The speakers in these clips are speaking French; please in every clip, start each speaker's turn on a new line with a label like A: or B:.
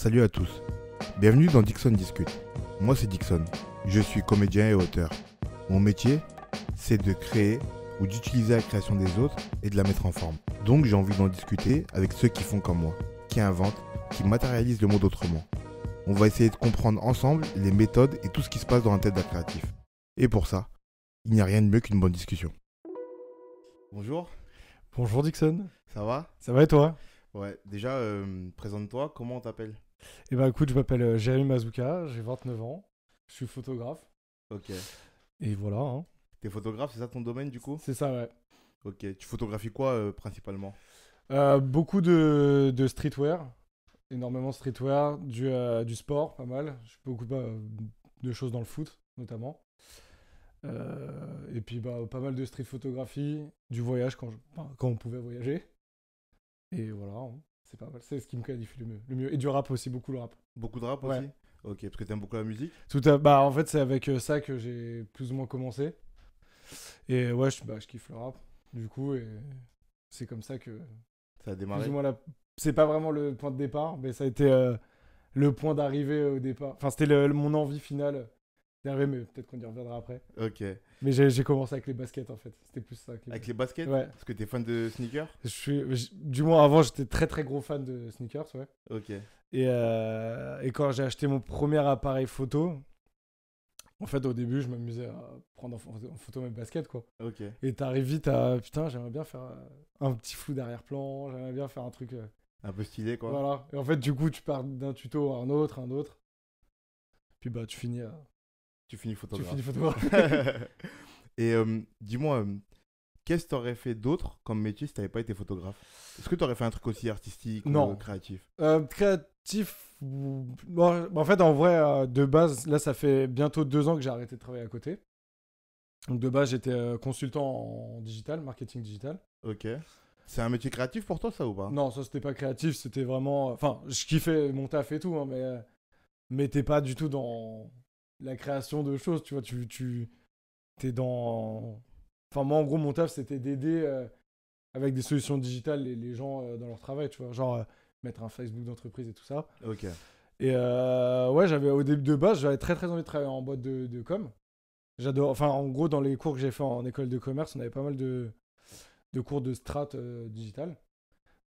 A: Salut à tous, bienvenue dans Dixon Discute. Moi c'est Dixon, je suis comédien et auteur. Mon métier, c'est de créer ou d'utiliser la création des autres et de la mettre en forme. Donc j'ai envie d'en discuter avec ceux qui font comme moi, qui inventent, qui matérialisent le monde autrement. On va essayer de comprendre ensemble les méthodes et tout ce qui se passe dans la tête d'un créatif. Et pour ça, il n'y a rien de mieux qu'une bonne discussion. Bonjour,
B: Bonjour Dixon,
A: ça va?
B: ça va et toi?
A: Ouais, déjà, présente-toi, comment on t'appelle?
B: Eh ben écoute, je m'appelle Jérémy Mazouka, j'ai 29 ans, je suis photographe,
A: Ok.
B: et voilà, hein.
A: T'es photographe, c'est ça ton domaine du coup?
B: C'est ça, ouais.
A: Ok, tu photographies quoi principalement?
B: Beaucoup de streetwear, énormément de streetwear, du sport, pas mal, je fais beaucoup de choses dans le foot, notamment. Et puis pas mal de street photographie, du voyage quand on pouvait voyager. Et voilà, hein, c'est pas mal, c'est ce qui me qualifie le mieux. Et du rap aussi, beaucoup le rap.
A: Beaucoup de rap
B: Ouais.
A: aussi? Ok, parce que t'aimes beaucoup la musique?
B: Bah en fait c'est avec ça que j'ai plus ou moins commencé. Et ouais, je kiffe le rap, du coup, et c'est comme ça que,
A: Ça a
B: plus
A: démarré?
B: ou moins, c'est pas vraiment le point de départ, mais ça a été le point d'arrivée au départ. Enfin, c'était mon envie finale d'arriver, mais peut-être qu'on y reviendra après.
A: Ok.
B: Mais j'ai commencé avec les baskets, en fait. C'était plus ça.
A: Avec les baskets?
B: Ouais.
A: Parce que t'es fan de sneakers?
B: Du moins, avant, j'étais très très gros fan de sneakers, ouais.
A: Ok.
B: Et quand j'ai acheté mon premier appareil photo, en fait, au début, je m'amusais à prendre en photo mes baskets, quoi.
A: Ok.
B: Et t'arrives vite à putain, j'aimerais bien faire un petit flou d'arrière-plan, j'aimerais bien faire un truc.
A: Un peu stylé quoi.
B: Voilà. Et en fait, du coup, tu pars d'un tuto à un autre, Puis bah, tu finis
A: Tu finis photographe.
B: photographe.
A: Et dis-moi, qu'est-ce que t'aurais fait d'autre comme métier si t'avais pas été photographe? Est-ce que t'aurais fait un truc aussi artistique
B: Non.
A: ou créatif?
B: Créatif. Bon, en fait, en vrai, de base, là, ça fait bientôt 2 ans que j'ai arrêté de travailler à côté. Donc, de base, j'étais consultant en digital, marketing digital.
A: Ok. C'est un métier créatif pour toi ça ou pas?
B: Non, ça, c'était pas créatif, c'était vraiment. Enfin, je kiffais mon taf et tout, hein, mais t'es pas du tout dans la création de choses, tu vois. T'es dans. Enfin, moi, en gros, mon taf, c'était d'aider avec des solutions digitales les gens dans leur travail, tu vois. Genre, mettre un Facebook d'entreprise et tout ça.
A: Ok.
B: Et ouais, j'avais au début de base, j'avais très très envie de travailler en boîte de com. J'adore. Enfin, en gros, dans les cours que j'ai fait en école de commerce, on avait pas mal de cours de strat digital.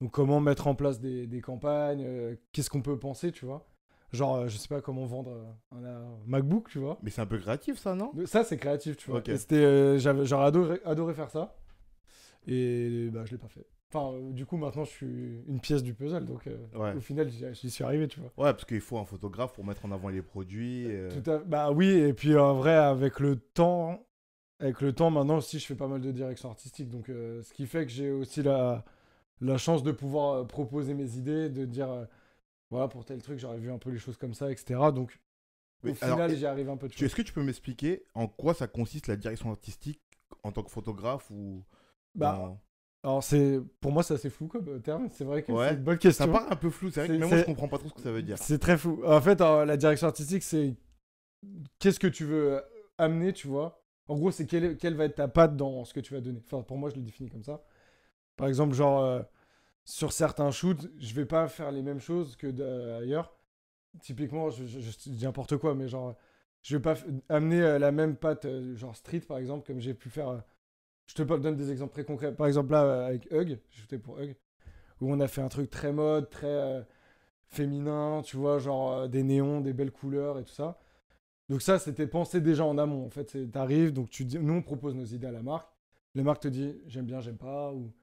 B: Donc, comment mettre en place des campagnes, qu'est-ce qu'on peut penser, tu vois. Genre, je sais pas comment vendre un MacBook, tu vois.
A: Mais c'est un peu créatif ça, non?
B: Ça, c'est créatif, tu vois.
A: Ok.
B: Et j'aurais adoré faire ça. Et bah, je l'ai pas fait. Enfin, du coup, maintenant, je suis une pièce du puzzle. Donc,
A: Ouais.
B: au final, j'y suis arrivé, tu vois.
A: Ouais, parce qu'il faut un photographe pour mettre en avant les produits.
B: Bah oui, et puis en vrai, avec le temps, maintenant aussi, je fais pas mal de direction artistique. Donc, ce qui fait que j'ai aussi la chance de pouvoir proposer mes idées, de dire, voilà, pour tel truc, j'aurais vu un peu les choses comme ça, etc. Donc,
A: Oui,
B: au
A: alors,
B: final, j'y arrive un peu de choses.
A: Est-ce que tu peux m'expliquer en quoi ça consiste la direction artistique en tant que photographe ou
B: Bah,
A: dans-
B: alors, pour moi, c'est assez flou comme terme. C'est vrai que
A: Ouais,
B: c'est une bonne question.
A: ça part un peu flou, c'est vrai que
B: C'est-
A: même moi je
B: c'est-
A: comprends pas trop ce que ça veut dire.
B: C'est très flou. En fait, la direction artistique, c'est qu'est-ce que tu veux amener, tu vois. En gros, c'est quelle va être ta patte dans ce que tu vas donner. Enfin, pour moi, je le définis comme ça. Par exemple, genre, sur certains shoots, je vais pas faire les mêmes choses que ailleurs. Typiquement, je dis n'importe quoi, mais genre, je vais pas amener la même patte, genre street, par exemple, comme j'ai pu faire. Je te donne des exemples très concrets. Par exemple, là, avec Hug, j'ai shooté pour Hug, où on a fait un truc très mode, très féminin, tu vois, genre des néons, des belles couleurs et tout ça. Donc ça, c'était pensé déjà en amont. En fait, t'arrives, donc nous, on propose nos idées à la marque. La marque te dit, j'aime bien, j'aime pas. Ou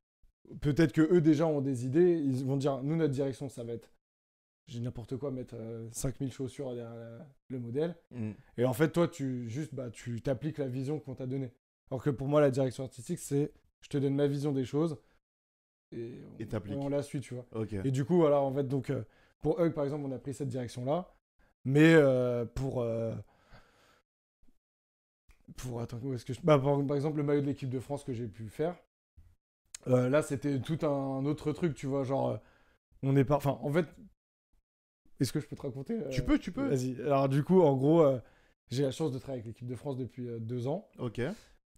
B: peut-être que eux déjà ont des idées. Ils vont dire, nous, notre direction, ça va être, j'ai n'importe quoi, mettre 5000 chaussures derrière le modèle.
A: Mm.
B: Et en fait, toi, tu t'appliques la vision qu'on t'a donnée. Alors que pour moi, la direction artistique, c'est, je te donne ma vision des choses et
A: t'appliques.
B: on la suit, tu vois.
A: Ok.
B: Et du coup, voilà, en fait, donc, pour Hug, par exemple, on a pris cette direction-là. Mais attends, où est-ce que par exemple, le maillot de l'équipe de France que j'ai pu faire, là, c'était tout un autre truc, tu vois, genre, on est pas... Enfin, en fait, est-ce que je peux te raconter
A: Tu peux.
B: Vas-y. Alors, du coup, en gros, j'ai la chance de travailler avec l'équipe de France depuis 2 ans.
A: Ok.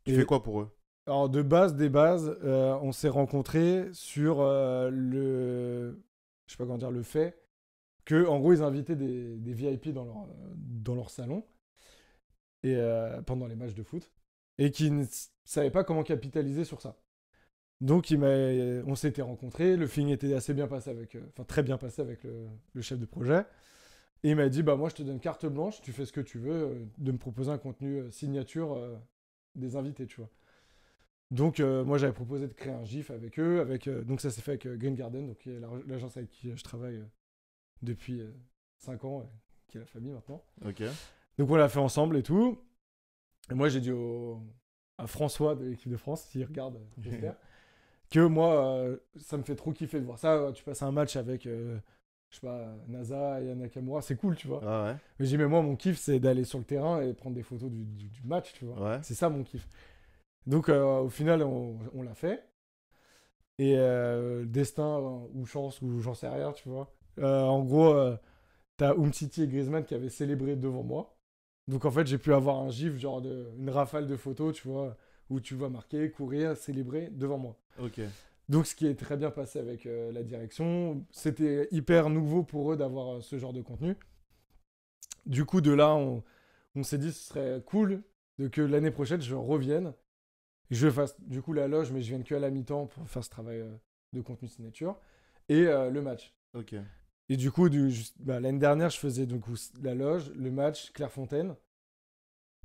A: Tu
B: Et-
A: fais quoi pour eux?
B: Alors, des bases, on s'est rencontrés sur je sais pas comment dire, le fait que en gros, ils invitaient des VIP dans leur salon et, pendant les matchs de foot et qui ne savaient pas comment capitaliser sur ça. Donc, on s'était rencontrés, le feeling était assez bien passé très bien passé avec le chef de projet. Et il m'a dit, bah moi, je te donne carte blanche, tu fais ce que tu veux, de me proposer un contenu signature des invités, tu vois. Donc, moi, j'avais proposé de créer un GIF avec eux. Donc, ça s'est fait avec Green Garden, donc, qui est l'agence avec qui je travaille depuis 5 ans, qui est la famille maintenant.
A: Ok.
B: Donc, on l'a fait ensemble et tout. Et moi, j'ai dit à François de l'équipe de France, s'il regarde, j'espère, que moi, ça me fait trop kiffer de voir ça. Tu passes un match avec, je sais pas, NASA et Nakamura, c'est cool, tu vois.
A: Ah ouais.
B: Mais j'ai dit, mais moi, mon kiff, c'est d'aller sur le terrain et prendre des photos du match, tu vois.
A: Ouais.
B: C'est ça, mon kiff. Donc, au final, on l'a fait. Et destin ou chance ou j'en sais rien, tu vois. En gros, t'as Umtiti et Griezmann qui avaient célébré devant moi. Donc, en fait, j'ai pu avoir un gif, genre une rafale de photos, tu vois, où tu vois marquer, courir, célébrer devant moi.
A: Ok.
B: Donc, ce qui est très bien passé avec la direction. C'était hyper nouveau pour eux d'avoir ce genre de contenu. Du coup, de là, on s'est dit ce serait cool que l'année prochaine, je revienne. Je fasse du coup la loge, mais je vienne que à la mi-temps pour faire ce travail de contenu signature. Et le match.
A: Ok.
B: Et du coup, l'année dernière, je faisais du coup la loge, le match, Clairefontaine.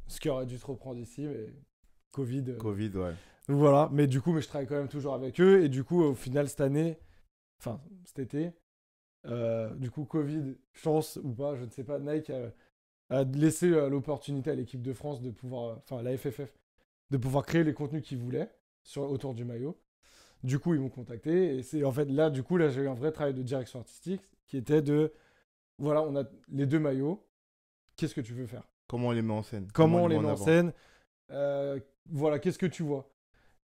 B: Ce qui aurait dû se reprendre ici, mais Covid.
A: Covid, ouais.
B: Donc voilà, mais du coup, je travaille quand même toujours avec eux. Et du coup, au final, cet été, du coup, Covid, chance ou pas, je ne sais pas, Nike a laissé l'opportunité à l'équipe de France de pouvoir, enfin la FFF, de pouvoir créer les contenus qu'ils voulaient autour du maillot. Du coup, ils m'ont contacté et c'est en fait là, du coup, là, j'ai eu un vrai travail de direction artistique qui était voilà, on a les 2 maillots. Qu'est-ce que tu veux faire?
A: Comment on les met en scène?
B: Comment on les met en
A: avant?
B: scène? Voilà, qu'est-ce que tu vois?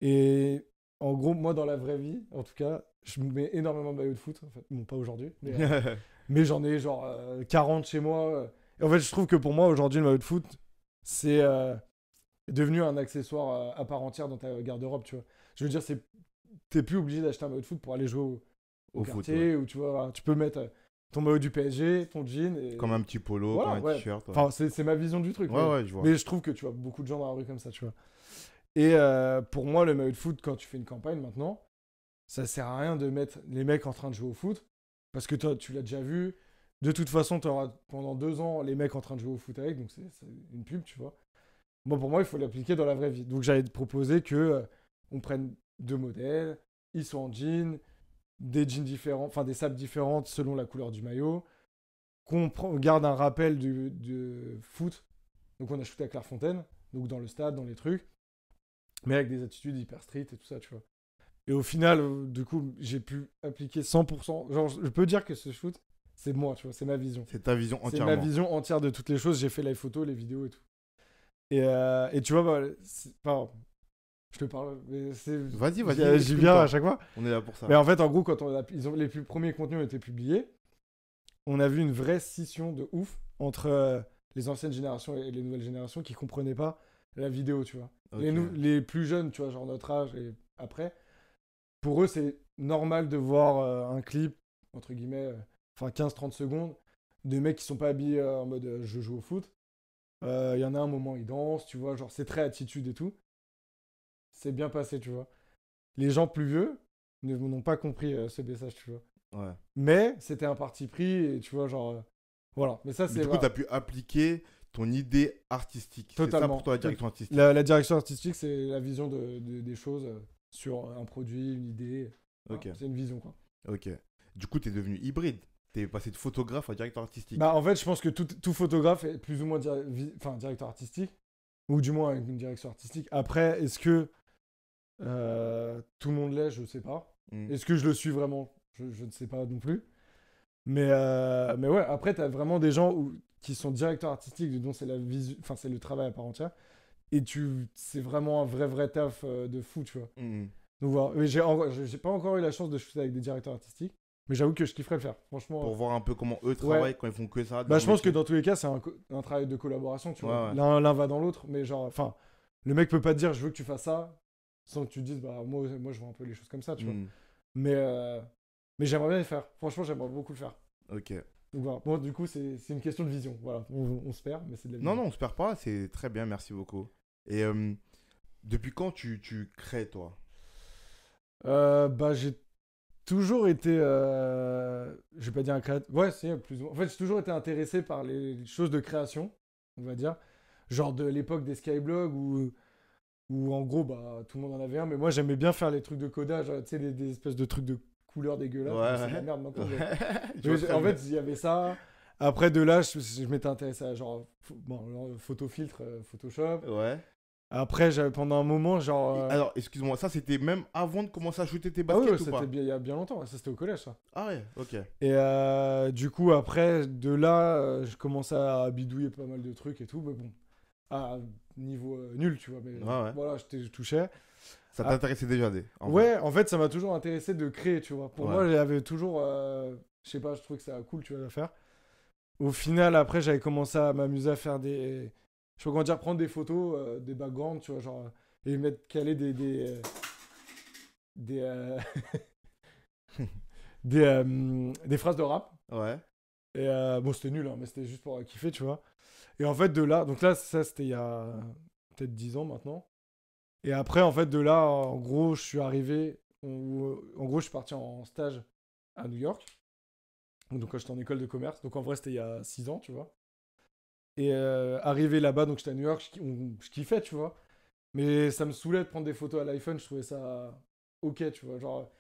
B: Et en gros, moi, dans la vraie vie, en tout cas, je mets énormément de maillots de foot. En fait, bon, pas aujourd'hui, mais j'en ai genre 40 chez moi. Et en fait, je trouve que pour moi, aujourd'hui, le maillot de foot, c'est devenu un accessoire à part entière dans ta garde-robe, tu vois. Je veux dire, t'es plus obligé d'acheter un maillot de foot pour aller jouer au
A: foot,
B: quartier,
A: ouais.
B: ou tu vois, voilà, tu peux mettre ton maillot du PSG, ton jean. Et...
A: Comme un petit polo,
B: voilà,
A: comme un t-shirt. Ouais.
B: Enfin, c'est ma vision du truc.
A: Ouais, je vois.
B: Mais je trouve que tu vois beaucoup de gens dans la rue comme ça, tu vois. Et pour moi, le maillot de foot, quand tu fais une campagne maintenant, ça sert à rien de mettre les mecs en train de jouer au foot, parce que toi, tu l'as déjà vu. De toute façon, tu auras pendant 2 ans les mecs en train de jouer au foot avec, donc c'est une pub, tu vois. Bon, pour moi, il faut l'appliquer dans la vraie vie. Donc, j'avais proposé que on prenne 2 modèles, ils sont en jean, des jeans différents, enfin des sapes différentes selon la couleur du maillot, qu'on garde un rappel de foot. Donc, on a shooté à Clairefontaine, donc dans le stade, dans les trucs, mais avec des attitudes hyper street et tout ça, tu vois. Et au final, du coup, j'ai pu appliquer 100%. Genre, je peux dire que ce shoot, c'est moi, tu vois, c'est ma vision.
A: C'est ta vision entièrement.
B: C'est ma vision entière de toutes les choses. J'ai fait les photos, les vidéos et tout. Et tu vois, je te parle, mais
A: Vas-y.
B: J'y viens à chaque fois.
A: On est là pour ça.
B: Mais en fait, en gros, quand les premiers contenus ont été publiés, on a vu une vraie scission de ouf entre les anciennes générations et les nouvelles générations qui comprenaient pas la vidéo, tu vois.
A: Okay.
B: Les plus jeunes, tu vois, genre notre âge et après, pour eux, c'est normal de voir un clip, entre guillemets, 15-30 secondes, de mecs qui sont pas habillés en mode je joue au foot. Il y en a un moment, ils dansent, tu vois, genre c'est très attitude et tout. C'est bien passé, tu vois. Les gens plus vieux n'ont pas compris ce message, tu vois.
A: Ouais.
B: Mais c'était un parti pris et tu vois, genre. Voilà. Mais ça, c'est.
A: Du coup, tu as pu appliquer ton idée artistique.
B: Totalement.
A: C'est ça pour toi la direction artistique.
B: La direction artistique, c'est la vision des choses sur un produit, une idée.
A: Ok.
B: Voilà, c'est une vision, quoi.
A: Ok. Du coup, tu es devenu hybride. Tu es passé de photographe à directeur artistique.
B: Bah, en fait, je pense que tout photographe est plus ou moins directeur artistique. Ou du moins avec une direction artistique. Après, est-ce que tout le monde l'est? Je sais pas. Est-ce que je le suis vraiment? Je ne sais pas non plus. Mais ouais, après, tu as vraiment des gens qui sont directeurs artistiques, dont c'est c'est le travail à part entière. Et c'est vraiment un vrai taf de fou, tu vois. Donc voilà. Mais j'ai pas encore eu la chance de shooter avec des directeurs artistiques. Mais j'avoue que je kifferais le faire, franchement.
A: Pour voir un peu comment eux travaillent quand ils font que ça.
B: Bah, je pense que dans tous les cas, c'est un travail de collaboration, tu vois. Ouais. L'un va dans l'autre, mais genre, enfin, le mec peut pas te dire je veux que tu fasses ça sans que tu te dises bah moi je vois un peu les choses comme ça, tu vois. Mais j'aimerais bien le faire. Franchement, j'aimerais beaucoup le faire.
A: Ok.
B: Donc voilà. Bon, du coup, c'est une question de vision. Voilà, on se perd, mais c'est de la
A: Non,
B: vision.
A: non, on se perd pas, c'est très bien, merci beaucoup. Et depuis quand tu crées, toi?
B: Bah, j'ai toujours été. Je vais pas dire un créateur. Ouais, c'est plus ou moins. En fait, j'ai toujours été intéressé par les choses de création, on va dire. Genre de l'époque des Skyblogs où en gros, bah, tout le monde en avait un. Mais moi, j'aimais bien faire les trucs de codage, tu sais, des espèces de trucs de couleurs dégueulasses. Bon, c'est de la
A: Ouais,
B: merde maintenant.
A: ouais. Je
B: Mais
A: vois très
B: en
A: bien.
B: fait, il y avait ça. Après, de là, je m'étais intéressé à genre. Bon, photo filtre, Photoshop.
A: Ouais.
B: Après, j'avais pendant un moment, genre.
A: Alors, excuse-moi, ça c'était même avant de commencer à shooter tes
B: Ah oui,
A: baskets ou
B: c'était
A: pas?
B: bien, il y a bien longtemps. Ça, c'était au collège, ça.
A: Ah ouais, ok.
B: Et du coup, après, de là, je commençais à bidouiller pas mal de trucs et tout. Mais bon, à niveau nul, tu vois. Mais
A: Ouais, ouais.
B: voilà, je touchais.
A: Ça
B: Ah,
A: t'intéressait déjà, en vrai.
B: ouais, en fait, ça m'a toujours intéressé de créer, tu vois. Pour
A: Ouais.
B: moi, j'avais toujours. Je sais pas, je trouvais que c'était cool, tu vois, à faire. Au final, après, j'avais commencé à m'amuser à faire des. Je sais pas comment dire, prendre des photos, des backgrounds, tu vois, genre. Et mettre, caler des, des phrases de rap.
A: Ouais.
B: Et bon, c'était nul, hein, mais c'était juste pour kiffer, tu vois. Et en fait, de là, donc là, ça, c'était il y a peut-être 10 ans maintenant. Et après, en fait, de là, en gros, je suis arrivé, en gros, je suis parti en stage à New York. Donc, quand j'étais en école de commerce. Donc, en vrai, c'était il y a 6 ans, tu vois. Et arrivé là-bas, donc j'étais à New York, je kiffais, tu vois. Mais ça me saoulait de prendre des photos à l'iPhone, je trouvais ça ok, tu vois. Genre,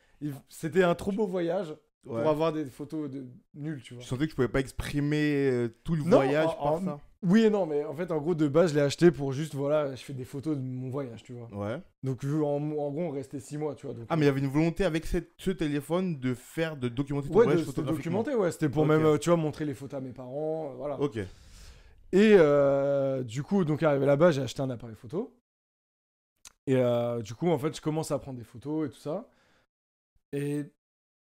B: c'était un trop beau voyage pour
A: Ouais.
B: avoir des photos de nul, tu vois.
A: Tu sentais que je pouvais pas exprimer tout le
B: Non,
A: voyage par ça?
B: oui et non, mais en fait, en gros, de base, je l'ai acheté pour juste, voilà, je fais des photos de mon voyage, tu vois.
A: Ouais.
B: Donc, en gros, on restait 6 mois, tu vois. Donc,
A: Ah, mais il y avait une volonté avec ce téléphone de documenter ton
B: ouais,
A: voyage
B: c'était
A: photographiquement.
B: documenté, ouais. C'était pour
A: Ok.
B: même, tu vois, montrer les photos à mes parents, voilà.
A: Ok.
B: Et du coup, donc, arrivé là-bas, j'ai acheté un appareil photo. Et du coup, en fait, je commence à prendre des photos et tout ça. Et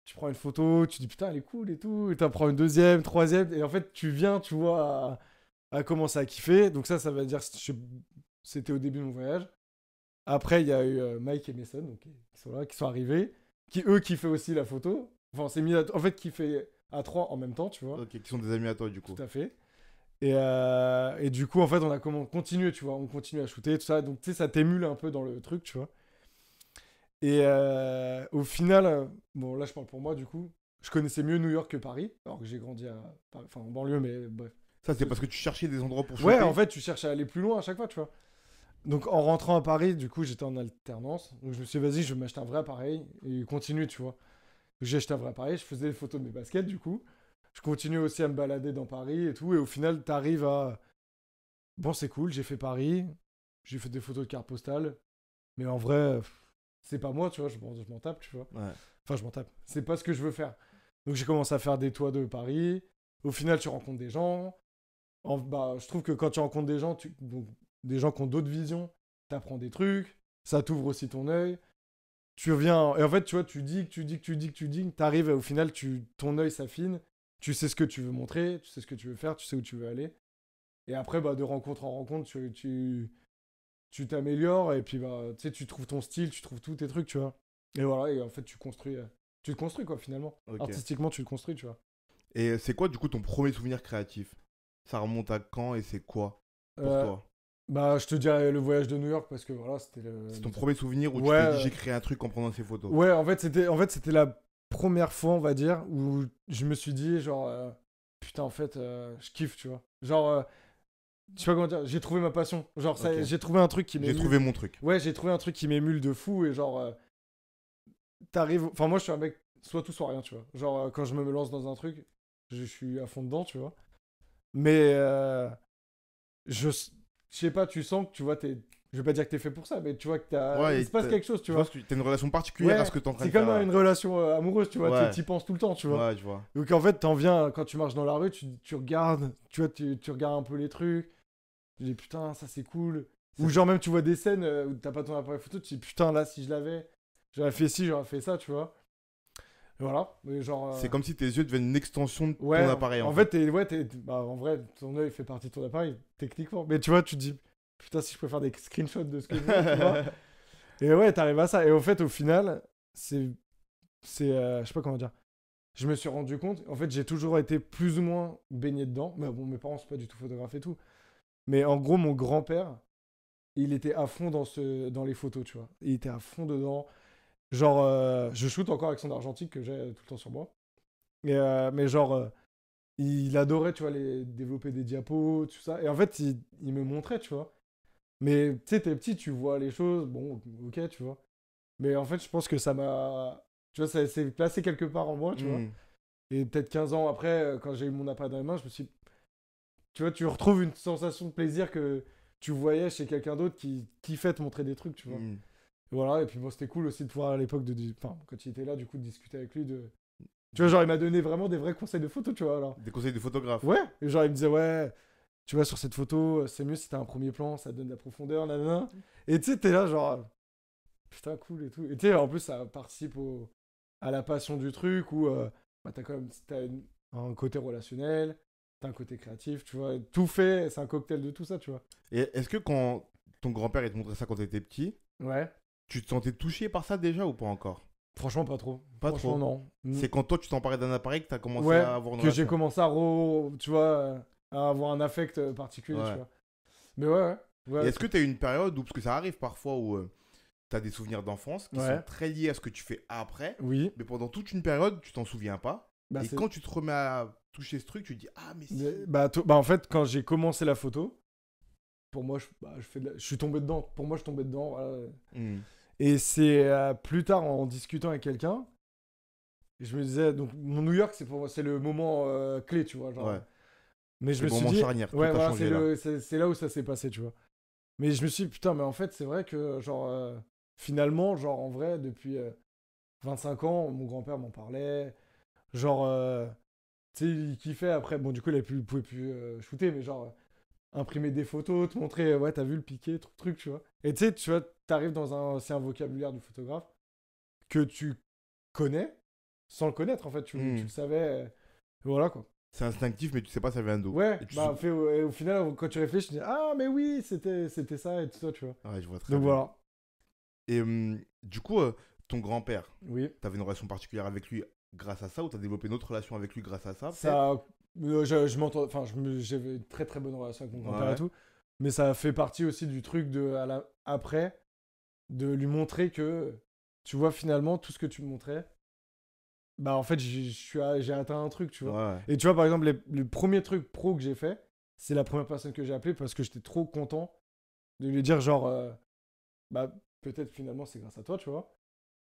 B: tu prends une photo, tu dis putain, elle est cool et tout. Et t'en prends une deuxième, troisième. Et en fait, tu viens, tu vois, à commencer à kiffer. Donc, ça veut dire que c'était au début de mon voyage. Après, il y a eu Mike et Mason, donc, qui sont là, qui sont arrivés. Qui, eux, kiffaient aussi la photo. Enfin, on s'est mis en fait, qui fait à trois en même temps, tu vois.
A: Ok, qui sont des amis à toi du coup.
B: Tout à fait. Et du coup, en fait, on a continué, tu vois. On continue à shooter, tout ça. Donc, tu sais, ça t'émule un peu dans le truc, tu vois. Et au final, bon, là, je parle pour moi, du coup. Je connaissais mieux New York que Paris. Alors que j'ai grandi enfin, en banlieue, mais bref.
A: Ça, c'est parce que tu cherchais des endroits pour
B: Ouais,
A: shooter.
B: en fait, tu cherches à aller plus loin à chaque fois, tu vois. Donc, en rentrant à Paris, du coup, j'étais en alternance. Donc, je me suis dit, vas-y, je vais m'acheter un vrai appareil et continuer, tu vois. J'ai acheté un vrai appareil, je faisais des photos de mes baskets, du coup. Je continue aussi à me balader dans Paris et tout. Et au final, t'arrives à. Bon, c'est cool, j'ai fait Paris. J'ai fait des photos de cartes postales. Mais en vrai, c'est pas moi, tu vois. Je m'en tape, tu vois.
A: Ouais.
B: Enfin, je m'en tape. C'est pas ce que je veux faire. Donc, j'ai commencé à faire des toits de Paris. Au final, tu rencontres des gens. Bah, je trouve que quand tu rencontres des gens, donc, des gens qui ont d'autres visions, t'apprends des trucs. Ça t'ouvre aussi ton œil. Tu reviens. Et en fait, tu vois, tu dis, t'arrives et au final, ton œil s'affine. Tu sais ce que tu veux montrer, tu sais ce que tu veux faire, tu sais où tu veux aller. Et après, bah, de rencontre en rencontre, tu t'améliores et puis bah, tu sais, tu trouves ton style, tu trouves tous tes trucs, tu vois. Et voilà, et en fait, tu te construis quoi, finalement.
A: Ok.
B: Artistiquement, tu te construis, tu vois.
A: Et c'est quoi du coup ton premier souvenir créatif? Ça remonte à quand et c'est quoi pour
B: Euh,
A: toi?
B: Bah, je te dirais le voyage de New York parce que voilà, c'était
A: C'est ton premier souvenir où tu
B: Ouais,
A: t'es dit j'ai créé un truc en prenant ces photos?
B: ouais, en fait, c'était la première fois, on va dire, où je me suis dit, genre, putain, en fait, je kiffe, tu vois. Genre, je sais pas comment dire, j'ai trouvé ma passion. Genre,
A: Ok.
B: j'ai trouvé un truc qui
A: J'ai
B: m'émule.
A: trouvé mon truc.
B: Ouais, j'ai trouvé un truc qui m'émule de fou et genre, t'arrives. Enfin, moi, je suis un mec, soit tout, soit rien, tu vois. Genre, quand je me lance dans un truc, je suis à fond dedans, tu vois. Mais, je sais pas, tu sens que, tu vois, je vais pas dire que t'es fait pour ça, mais tu vois que
A: Ouais,
B: il se passe quelque chose, tu
A: je
B: vois.
A: pense que t'as une relation particulière
B: Ouais,
A: à ce que t'es en train
B: c'est
A: de faire.
B: comme une relation amoureuse, tu vois.
A: Ouais.
B: Tu y penses tout le temps, tu vois.
A: Ouais, je vois.
B: Donc en fait, t'en viens, quand tu marches dans la rue, tu regardes, tu vois, tu regardes un peu les trucs. Tu dis putain, ça c'est cool. Ou genre même tu vois des scènes où t'as pas ton appareil photo, tu dis putain, là si je l'avais, j'aurais fait ci, j'aurais fait ça, tu vois. Et voilà. Mais genre.
A: C'est comme si tes yeux devenaient une extension de
B: Ouais,
A: ton appareil
B: en fait, bah, en vrai, ton œil fait partie de ton appareil, techniquement. Mais tu vois, tu te dis putain, si je peux faire des screenshots de ce que je veux, tu vois. Et ouais, t'arrives à ça. Et au fait, au final, je sais pas comment dire. je me suis rendu compte, en fait, j'ai toujours été plus ou moins baigné dedans. Mais bon, mes parents sont pas du tout photographes et tout. Mais en gros, mon grand-père, il était à fond dans les photos, tu vois. Il était à fond dedans. Genre, je shoot encore avec son argentique que j'ai tout le temps sur moi. Mais genre, il adorait, tu vois, développer des diapos, tout ça. Et en fait, il me montrait, tu vois. Mais tu sais, t'es petit, tu vois les choses, bon, ok, tu vois. Mais en fait, je pense que ça m'a. Tu vois, ça s'est placé quelque part en moi, tu vois.
A: Hmm.
B: Et peut-être 15 ans après, quand j'ai eu mon appareil dans les mains, je me suis. Tu vois, tu retrouves une sensation de plaisir que tu voyais chez quelqu'un d'autre qui kiffait te montrer des trucs, tu vois.
A: Hmm.
B: Et voilà, et puis bon, c'était cool aussi de pouvoir à l'époque, enfin, quand il était là, du coup, de discuter avec lui. Tu vois, genre, il m'a donné vraiment des vrais conseils de photo, tu vois. Alors.
A: Des conseils de photographe.
B: Ouais, et genre, il me disait, ouais, tu vois, sur cette photo, c'est mieux si t'as un premier plan, ça donne de la profondeur, nanana. Et tu sais, t'es là, genre, putain, cool et tout. Et tu sais, en plus, ça participe à la passion du truc où bah, t'as quand même un côté relationnel, t'as un côté créatif, tu vois. Tout fait, c'est un cocktail de tout ça, tu vois.
A: Et est-ce que quand ton grand-père il te montrait ça quand t'étais petit,
B: Ouais.
A: tu te sentais touché par ça déjà ou pas encore?
B: Franchement, pas trop.
A: Pas
B: Franchement,
A: trop.
B: non.
A: C'est quand toi tu t'emparais d'un appareil que t'as commencé
B: Ouais,
A: à avoir une
B: que j'ai
A: relation.
B: commencé tu vois, à avoir un affect particulier,
A: Ouais.
B: tu vois. Mais ouais.
A: Et est-ce que tu as eu une période où, parce que ça arrive parfois où tu as des souvenirs d'enfance qui
B: Ouais.
A: sont très liés à ce que tu fais après,
B: Oui.
A: mais pendant toute une période, tu t'en souviens pas.
B: Bah,
A: Et quand tu te remets à toucher ce truc, tu te dis ah mais si.
B: Bah, en fait, quand j'ai commencé la photo, pour moi, je suis tombé dedans. Pour moi, je tombais dedans. Voilà.
A: Hmm.
B: Et c'est plus tard, en discutant avec quelqu'un, je me disais, donc mon New York, c'est pour moi, c'est le moment clé, tu vois. Genre,
A: Ouais.
B: mais je
A: C'est
B: me
A: le
B: suis
A: moment
B: dit,
A: charnière, tout
B: ouais,
A: a
B: voilà,
A: changé là.
B: c'est là où ça s'est passé, tu vois. Mais je me suis dit, putain, mais en fait, c'est vrai que, genre, finalement, genre, en vrai, depuis 25 ans, mon grand-père m'en parlait. Genre, tu sais, il kiffait après. Bon, du coup, il pouvait plus shooter, mais genre, imprimer des photos, te montrer, ouais, t'as vu le piqué, truc, tu vois. Et tu vois, t'arrives c'est un vocabulaire du photographe que tu connais sans le connaître, en fait. Tu
A: Hmm.
B: le savais. Voilà, quoi.
A: C'est instinctif, mais tu sais pas ça vient d'où.
B: Ouais,
A: Et tu
B: bah, au final, quand tu réfléchis, tu dis, ah, mais oui, c'était ça et tout ça, tu vois.
A: Ouais, je vois très
B: Donc
A: bien.
B: voilà.
A: Et du coup, ton grand-père,
B: Oui.
A: t'avais une relation particulière avec lui grâce à ça ou t'as développé une autre relation avec lui grâce à ça peut-être?
B: Ça, je m'entends, enfin, j'avais une très très bonne relation avec mon grand-père
A: Ouais.
B: et tout, mais ça fait partie aussi du truc après, de lui montrer que, tu vois, finalement, tout ce que tu me montrais, bah en fait, j'ai atteint un truc, tu vois.
A: Ouais.
B: Et tu vois, par exemple, le premier truc pro que j'ai fait, c'est la première personne que j'ai appelée parce que j'étais trop content de lui dire, genre, bah peut-être finalement c'est grâce à toi, tu vois.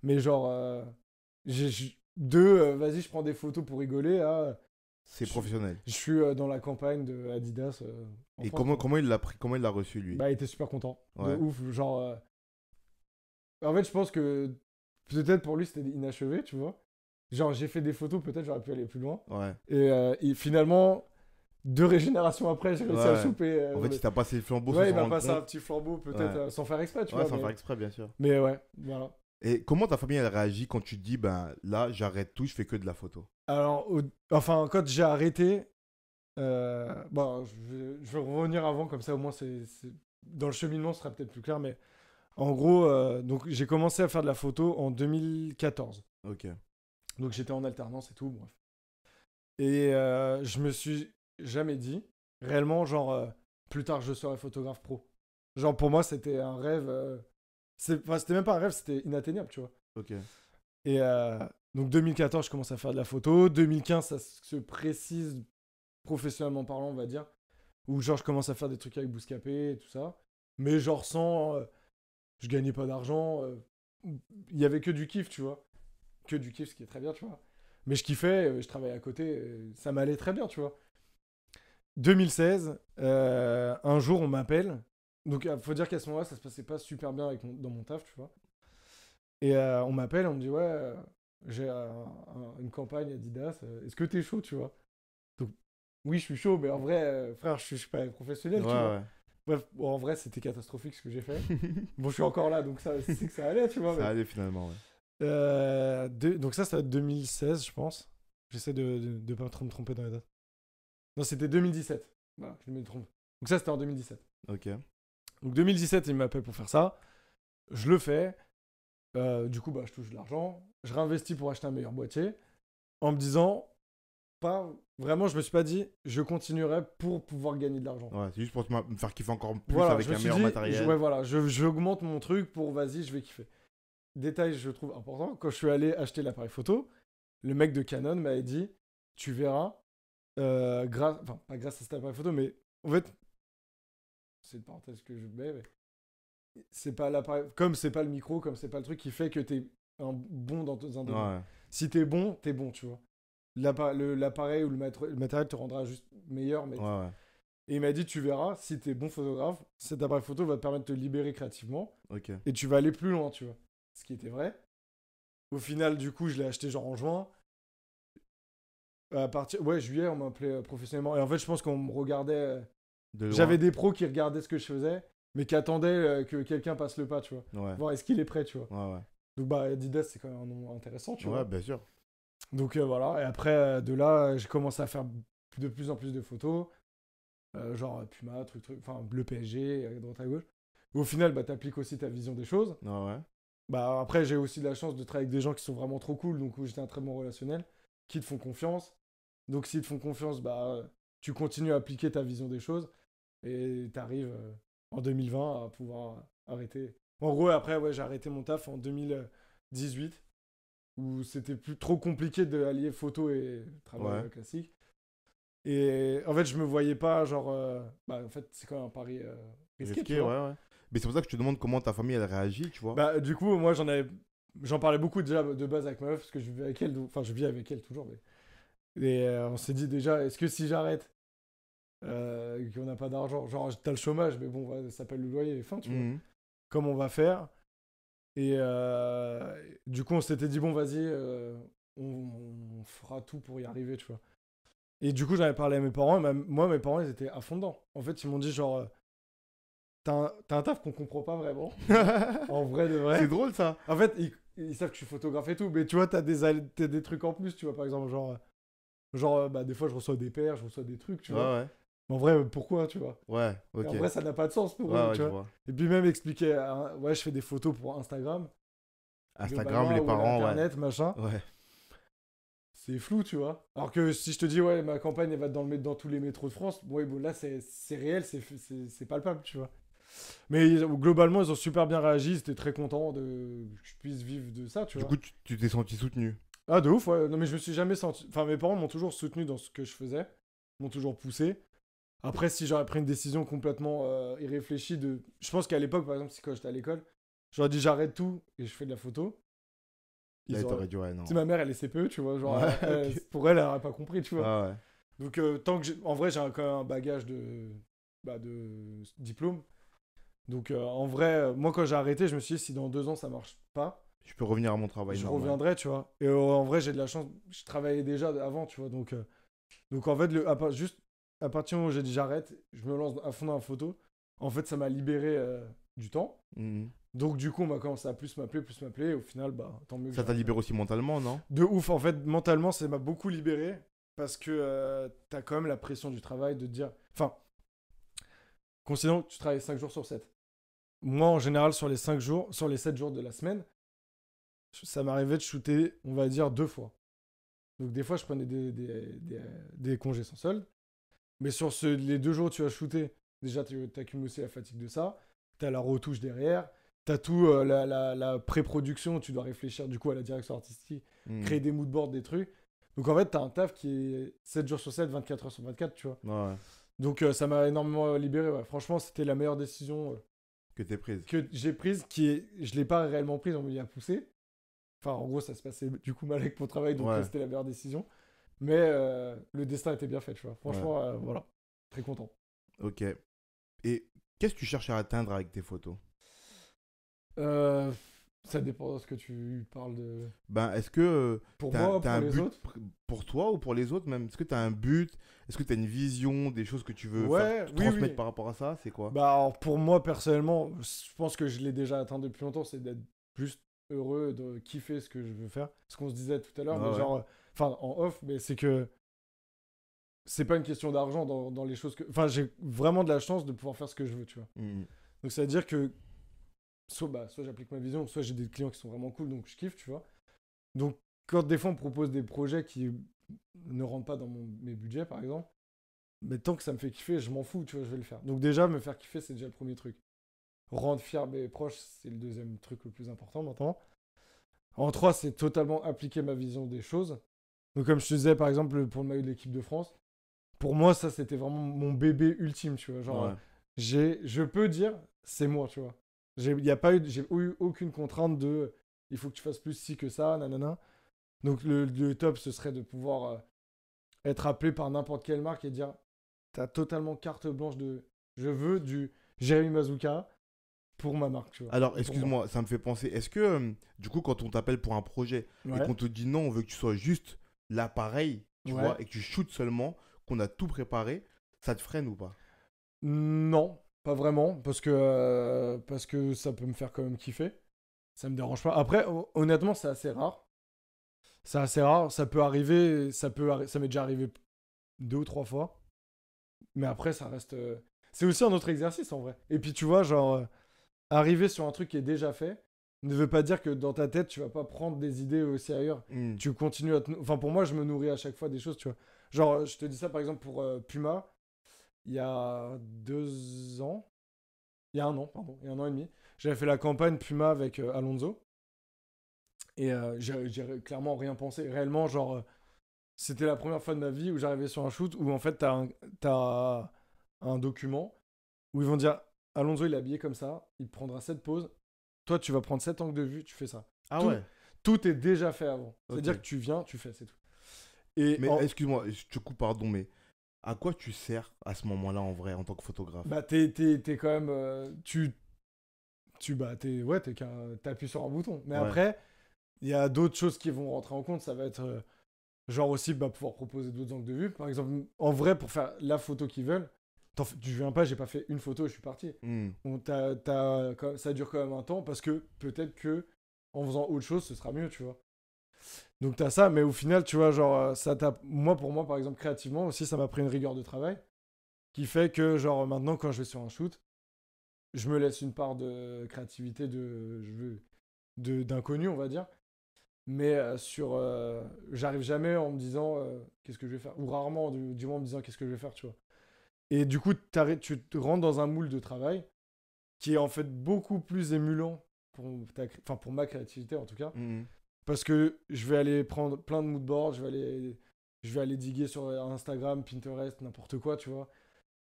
B: Mais genre, vas-y, je prends des photos pour rigoler,
A: C'est
B: Je-
A: professionnel.
B: je suis dans la campagne de Adidas. En
A: Et
B: France, quoi.
A: comment il l'a pris, comment il l'a reçu lui?
B: Bah, il était super content. De
A: Ouais.
B: ouf. Genre. En fait, je pense que peut-être pour lui, c'était inachevé, tu vois. Genre, j'ai fait des photos, peut-être j'aurais pu aller plus loin.
A: Ouais.
B: Et finalement, 2 générations après, j'ai réussi à le
A: Ouais.
B: choper.
A: En fait, il t'a passé le flambeau sans
B: Ouais, il
A: s'en
B: m'a
A: rendre
B: passé un
A: compte.
B: petit flambeau, peut-être
A: Ouais.
B: sans faire exprès, tu
A: Ouais,
B: vois.
A: sans faire exprès, bien sûr.
B: Mais ouais, voilà.
A: Et comment ta famille elle réagit quand tu te dis ben là j'arrête tout, je fais que de la photo?
B: Alors, enfin, quand j'ai arrêté, bon, je vais revenir avant, comme ça au moins dans le cheminement, ce sera peut-être plus clair, mais en gros, donc j'ai commencé à faire de la photo en 2014.
A: Ok.
B: Donc j'étais en alternance et tout, bref. Et je me suis jamais dit, réellement, genre, plus tard je serai photographe pro. Genre pour moi, c'était un rêve. Enfin, c'était même pas un rêve, c'était inatteignable, tu vois.
A: Ok.
B: Et donc 2014, je commence à faire de la photo. 2015, ça se précise professionnellement parlant, on va dire. Où genre je commence à faire des trucs avec Bouscapé et tout ça. Mais genre sans... je gagnais pas d'argent. Il y avait que du kiff, tu vois. Que du kiff, ce qui est très bien, tu vois. Mais je kiffais, je travaillais à côté, ça m'allait très bien, tu vois. 2016, un jour on m'appelle. Donc il faut dire qu'à ce moment-là, ça se passait pas super bien dans mon taf, tu vois. Et on m'appelle, on me dit ouais, j'ai une campagne Adidas, est-ce que t'es chaud, tu vois? Donc oui, je suis chaud, mais en vrai, frère, je suis pas professionnel, tu vois.
A: Ouais.
B: Bref, bon, en vrai, c'était catastrophique ce que j'ai fait. Bon, je suis encore là, donc ça, c'est que ça allait, tu vois.
A: Ça
B: Mais...
A: allait finalement, ouais.
B: Donc ça va être 2016, je pense. J'essaie de pas trop me tromper dans les dates. Non, c'était 2017. Voilà, je me trompe. Donc ça, c'était en 2017.
A: Ok.
B: Donc 2017, il m'appelle pour faire ça. Je le fais. Du coup, bah, je touche de l'argent. Je réinvestis pour acheter un meilleur boîtier. en me disant, pas vraiment, je me suis pas dit, je continuerai pour pouvoir gagner de l'argent.
A: Ouais, c'est juste pour me faire kiffer encore plus
B: Voilà,
A: avec
B: je me
A: un
B: suis
A: meilleur
B: dit,
A: matériel.
B: ouais, voilà, j'augmente mon truc pour, vas-y, je vais kiffer. Détail, je trouve important, quand je suis allé acheter l'appareil photo, le mec de Canon m'avait dit, tu verras, enfin, pas grâce à cet appareil photo, mais en fait, c'est une parenthèse que je mets, mais c'est pas l'appareil, comme c'est pas le micro, comme c'est pas le truc qui fait que t'es un bon dans un domaine.
A: Ouais,
B: Si t'es bon, tu vois. L'appareil ou le matériel te rendra juste meilleur, mais...
A: ouais.
B: Et il m'a dit, tu verras, si t'es bon photographe, cet appareil photo va te permettre de te libérer créativement,
A: Ok.
B: et tu vas aller plus loin, tu vois. Ce qui était vrai. Au final, du coup, je l'ai acheté genre en juin. À partir... Ouais, juillet, on m'appelait professionnellement. Et en fait, je pense qu'on me regardait...
A: De loin.
B: J'avais des pros qui regardaient ce que je faisais, mais qui attendaient que quelqu'un passe le pas, tu vois.
A: Ouais.
B: Voir est-ce qu'il est prêt, tu vois.
A: Ouais.
B: Donc, bah, Adidas, c'est quand même un nom intéressant, tu vois.
A: Ouais, bien sûr.
B: Donc, voilà. Et après, de là, j'ai commencé à faire de plus en plus de photos. Genre Puma, enfin, le PSG, à droite à gauche. Au final, bah, t'appliques aussi ta vision des choses.
A: Ouais.
B: Bah, après, j'ai aussi de la chance de travailler avec des gens qui sont vraiment trop cool, donc où j'étais un très bon relationnel, qui te font confiance. Donc, s'ils te font confiance, bah, tu continues à appliquer ta vision des choses et t'arrives en 2020 à pouvoir arrêter. En gros, après, ouais, j'ai arrêté mon taf en 2018, où c'était plus trop compliqué d'allier photo et travail
A: Ouais.
B: classique. Et en fait, je me voyais pas, genre, bah, en fait, c'est quand même un pari risqué, tu
A: Risqué,
B: vois.
A: ouais. Mais c'est pour ça que je te demande comment ta famille elle réagit, tu vois.
B: Bah, du coup, moi, j'en parlais beaucoup déjà de base avec ma meuf, parce que je vivais avec elle, enfin, je vis avec elle toujours, mais. Et on s'est dit déjà, est-ce que si j'arrête, qu'on n'a pas d'argent, genre, t'as le chômage, mais bon, ça s'appelle le loyer, fin, tu vois.
A: Mhm.
B: Comment on va faire? Et du coup, on s'était dit, bon, vas-y, on fera tout pour y arriver, tu vois. Et du coup, j'en avais parlé à mes parents, et moi, mes parents, ils étaient à fond dedans. En fait, ils m'ont dit, genre, t'as un taf qu'on comprend pas vraiment, en vrai de vrai.
A: C'est drôle ça.
B: En fait, ils savent que je suis photographe et tout, mais tu vois, t'as des trucs en plus, tu vois, par exemple, genre bah, des fois, je reçois des paires, je reçois des trucs, tu vois.
A: Ouais.
B: Mais en vrai, pourquoi, tu vois?
A: Ouais,
B: Et
A: ok.
B: en vrai, ça n'a pas de sens pour
A: Ouais,
B: eux,
A: ouais,
B: tu
A: je
B: vois.
A: vois.
B: Et puis même expliquer, ouais, je fais des photos pour Instagram,
A: Instagram,
B: globalement,
A: les
B: ou
A: parents, ouais.
B: Internet, machin.
A: Ouais.
B: C'est flou, tu vois. Alors que si je te dis, ouais, ma campagne, elle va te mettre dans tous les métros de France, ouais, bon, là, c'est réel, c'est palpable, tu vois. Mais globalement, ils ont super bien réagi, ils étaient très contents que je puisse vivre de ça, tu
A: Du
B: vois.
A: coup, tu t'es senti soutenu.
B: Ah, de ouf, ouais. Non, mais je me suis jamais senti. Enfin, mes parents m'ont toujours soutenu dans ce que je faisais, m'ont toujours poussé. Après, si j'aurais pris une décision complètement irréfléchie de. Je pense qu'à l'époque, par exemple, si quand j'étais à l'école, j'aurais dit j'arrête tout et je fais de la photo.
A: Là,
B: Ils auraient.
A: t'aurais dit, ouais, non.
B: Tu sais, ma mère, elle est CPE, tu vois. Genre,
A: Ouais, ok.
B: pour elle, elle aurait pas compris, tu vois.
A: Ah ouais.
B: Donc, tant que en vrai, j'ai quand même un bagage de diplôme. Donc, en vrai, moi, quand j'ai arrêté, je me suis dit, si dans 2 ans, ça marche pas,
A: Je peux revenir à mon travail
B: je
A: normal.
B: reviendrai, tu vois. Et en vrai, j'ai de la chance. Je travaillais déjà avant, tu vois. Donc en fait, juste à partir du moment où j'ai dit j'arrête, je me lance à fond dans la photo. En fait, ça m'a libéré du temps.
A: Mhm.
B: Donc du coup, on m'a commencé à plus m'appeler. Et au final, bah, tant mieux que
A: Ça
B: j'ai
A: t'a
B: arrêté.
A: libéré aussi mentalement, non?
B: De ouf, en fait, mentalement, ça m'a beaucoup libéré. Parce que t'as quand même la pression du travail de te dire. Enfin, considérons que tu travailles 5 jours sur 7. Moi, en général, sur les 5 jours, sur les 7 jours de la semaine, ça m'arrivait de shooter, on va dire, 2 fois. Donc des fois, je prenais des congés sans solde. Mais sur les 2 jours où tu as shooté, déjà, tu accumules aussi la fatigue de ça. Tu as la retouche derrière. Tu as tout la pré-production. Tu dois réfléchir du coup à la direction artistique,
A: Mhm.
B: créer des moodboards, des trucs. Donc en fait, tu as un taf qui est 7 jours sur 7, 24 heures sur 24, tu vois.
A: Ouais.
B: Donc ça m'a énormément libéré. Ouais. Franchement, c'était la meilleure décision
A: Que t'es prise.
B: que j'ai prise. Je l'ai pas réellement prise, on me l'y a poussé. Enfin, en gros, ça se passait du coup mal avec mon travail, donc
A: Ouais.
B: c'était la meilleure décision. Mais le destin était bien fait, tu vois. Franchement, voilà. Très content.
A: Ok. Et qu'est-ce que tu cherches à atteindre avec tes photos?
B: Ça dépend de ce que tu parles de.
A: Ben, est-ce que
B: Pour
A: t'as
B: moi,
A: t'as
B: pour
A: un
B: les
A: but
B: autres.
A: pour toi ou pour les autres même? Est-ce que t'as un but? Est-ce que t'as une vision, des choses que tu veux
B: Ouais, oui,
A: transmettre
B: oui.
A: par rapport à ça? C'est quoi?
B: Bah, alors, pour moi, personnellement, je pense que je l'ai déjà atteint depuis longtemps, c'est d'être juste heureux, de kiffer ce que je veux faire. Ce qu'on se disait tout à l'heure, mais
A: Ouais.
B: genre. Enfin, en off, mais c'est que. C'est pas une question d'argent dans les choses que. Enfin, j'ai vraiment de la chance de pouvoir faire ce que je veux, tu vois.
A: Mhm.
B: Donc, ça veut dire que. Soit j'applique ma vision, soit j'ai des clients qui sont vraiment cool, donc je kiffe, tu vois. Donc, quand des fois on me propose des projets qui ne rentrent pas dans mes budgets, par exemple, mais tant que ça me fait kiffer, je m'en fous, tu vois, je vais le faire. Donc déjà, me faire kiffer, c'est déjà le premier truc. Rendre fier mes proches, c'est le deuxième truc le plus important maintenant. En trois, c'est totalement appliquer ma vision des choses. Donc comme je te disais, par exemple, pour le maillot de l'équipe de France, pour moi, ça, c'était vraiment mon bébé ultime, tu vois. Genre,
A: Ouais.
B: je peux dire, c'est moi, tu vois. J'ai eu aucune contrainte de, il faut que tu fasses plus ci que ça, nanana. Donc le top, ce serait de pouvoir être appelé par n'importe quelle marque et dire, t'as totalement carte blanche de, je veux du Jérémy Mazouka pour ma marque, tu vois.
A: Alors,
B: Pour moi.
A: excuse-moi, ça me fait penser. Est-ce que, du coup, quand on t'appelle pour un projet et
B: Ouais.
A: qu'on te dit non, on veut que tu sois juste l'appareil, tu
B: Ouais.
A: vois, et que tu shootes seulement, qu'on a tout préparé, ça te freine ou pas?
B: Non, pas vraiment, parce que ça peut me faire quand même kiffer. Ça me dérange pas. Après, honnêtement, c'est assez rare. C'est assez rare. Ça peut arriver, ça m'est déjà arrivé 2 ou 3 fois. Mais après, ça reste. C'est aussi un autre exercice en vrai. Et puis, tu vois, genre, arriver sur un truc qui est déjà fait ne veut pas dire que dans ta tête, tu vas pas prendre des idées aussi ailleurs.
A: Hmm.
B: Tu continues à Enfin, pour moi, je me nourris à chaque fois des choses, tu vois. Genre, je te dis ça par exemple pour Puma, il y a 2 ans. Il y a un an, pardon. Il y a un an et demi. J'avais fait la campagne Puma avec Alonso. Et j'ai clairement rien pensé. Réellement, genre, c'était la première fois de ma vie où j'arrivais sur un shoot où en fait, t'as un document où ils vont dire Alonso, il est habillé comme ça, il prendra cette pose. Toi, tu vas prendre cet angle de vue, tu fais ça.
A: Ah
B: tout,
A: ouais.
B: tout est déjà fait avant. C'est-à-dire
A: Ok.
B: que tu viens, tu fais, c'est tout. Et
A: Mais excuse-moi, je te coupe, pardon, mais à quoi tu sers à ce moment-là en vrai, en tant que photographe?
B: bah, t'es quand même. Ouais, t'appuies sur un bouton. Mais
A: Ouais.
B: après, il y a d'autres choses qui vont rentrer en compte. Ça va être genre aussi pouvoir proposer d'autres angles de vue. Par exemple, en vrai, pour faire la photo qu'ils veulent, tu viens pas, j'ai pas fait une photo et je suis parti.
A: Hmm.
B: Ça dure quand même un temps parce que peut-être que en faisant autre chose, ce sera mieux, tu vois. Donc t'as ça, mais au final, tu vois, genre, pour moi, par exemple, créativement aussi, ça m'a pris une rigueur de travail qui fait que, genre, maintenant, quand je vais sur un shoot, je me laisse une part de créativité d'inconnu, on va dire. Mais j'arrive jamais en me disant qu'est-ce que je vais faire. Ou rarement, du moins en me disant qu'est-ce que je vais faire, tu vois. Et du coup, tu te rentres dans un moule de travail qui est en fait beaucoup plus émulant pour ma créativité en tout cas.
A: Hmm.
B: Parce que je vais aller prendre plein de moodboards, je vais aller diguer sur Instagram, Pinterest, n'importe quoi, tu vois.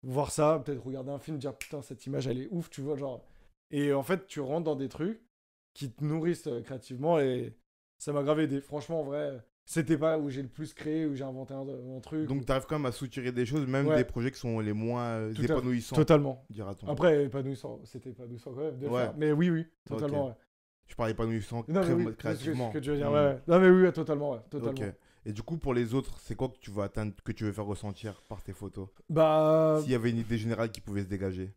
B: Voir ça, peut-être regarder un film, dire putain, cette image elle est ouf, tu vois, genre. Et en fait, tu rentres dans des trucs qui te nourrissent créativement et ça m'a grave aidé. Franchement, en vrai, c'était pas où j'ai le plus créé, où j'ai inventé un truc.
A: Donc, tu arrives quand même à soutirer des choses, même
B: Ouais,
A: des projets qui sont les moins épanouissants,
B: totalement.
A: dira-t-on.
B: Après, épanouissant, c'était épanouissant quand même de le
A: Ouais.
B: faire. Mais oui, totalement,
A: Ok.
B: ouais.
A: Je parle épanouissant
B: Non, mais oui, c'est ce
A: créativement.
B: que tu veux dire,
A: Hmm.
B: ouais. Non, mais oui, ouais, totalement, ouais, totalement.
A: Ok. Et du coup, pour les autres, c'est quoi que tu veux atteindre, que tu veux faire ressentir par tes photos?
B: Bah,
A: S'il y avait une idée générale qui pouvait se dégager.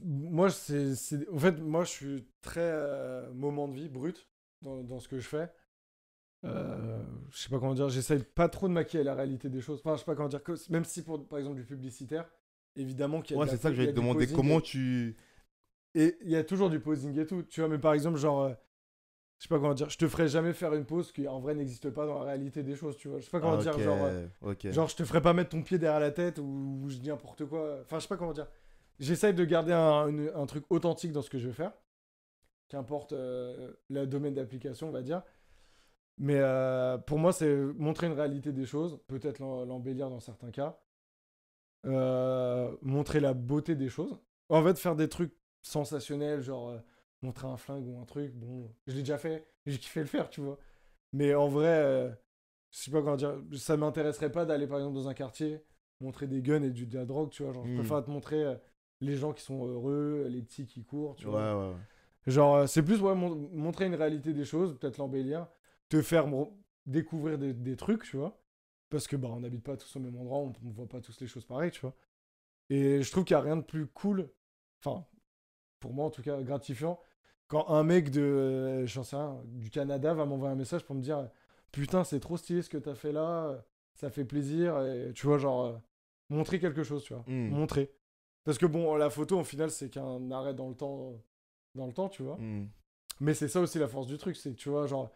B: moi, en fait, moi, je suis très moment de vie, brut, dans ce que je fais. Je sais pas comment dire, j'essaye pas trop de maquiller la réalité des choses. Enfin, je sais pas comment dire, même si pour, par exemple, du publicitaire, évidemment qu'il y a
A: Ouais,
B: de la
A: c'est ça que
B: il y
A: j'allais
B: a
A: te
B: du
A: demander.
B: posing
A: Comment tu.
B: et il y a toujours du posing et tout. Tu vois, mais par exemple, genre, je sais pas comment dire, je te ferai jamais faire une pose qui en vrai n'existe pas dans la réalité des choses, tu vois. Je sais pas comment
A: Ah,
B: dire,
A: ok.
B: genre,
A: Ok.
B: genre, je te ferai pas mettre ton pied derrière la tête ou je dis n'importe quoi. Enfin, je sais pas comment dire. J'essaye de garder un truc authentique dans ce que je vais faire, qu'importe le domaine d'application, on va dire. Mais pour moi, c'est montrer une réalité des choses, peut-être l'embellir dans certains cas, montrer la beauté des choses. En fait, faire des trucs sensationnels, genre montrer un flingue ou un truc, bon, je l'ai déjà fait, j'ai kiffé le faire, tu vois. Mais en vrai, je sais pas comment dire, ça m'intéresserait pas d'aller par exemple dans un quartier, montrer des guns et de la drogue, tu vois. Genre, je
A: Hmm.
B: préfère te montrer les gens qui sont heureux, les petits qui courent, tu
A: Ouais,
B: vois.
A: ouais.
B: Genre, c'est plus ouais, montrer une réalité des choses, peut-être l'embellir, te faire découvrir des trucs, tu vois. Parce que bah, on n'habite pas tous au même endroit, on ne voit pas tous les choses pareilles, tu vois. Et je trouve qu'il n'y a rien de plus cool, enfin, pour moi en tout cas, gratifiant, quand un mec j'en sais rien, du Canada va m'envoyer un message pour me dire putain, c'est trop stylé ce que t'as fait là, ça fait plaisir, et tu vois, genre, montrer quelque chose, tu vois.
A: Hmm.
B: Montrer. Parce que bon, la photo, au final, c'est qu'un arrêt dans le temps, tu vois.
A: Hmm.
B: Mais c'est ça aussi la force du truc, c'est que tu vois, genre,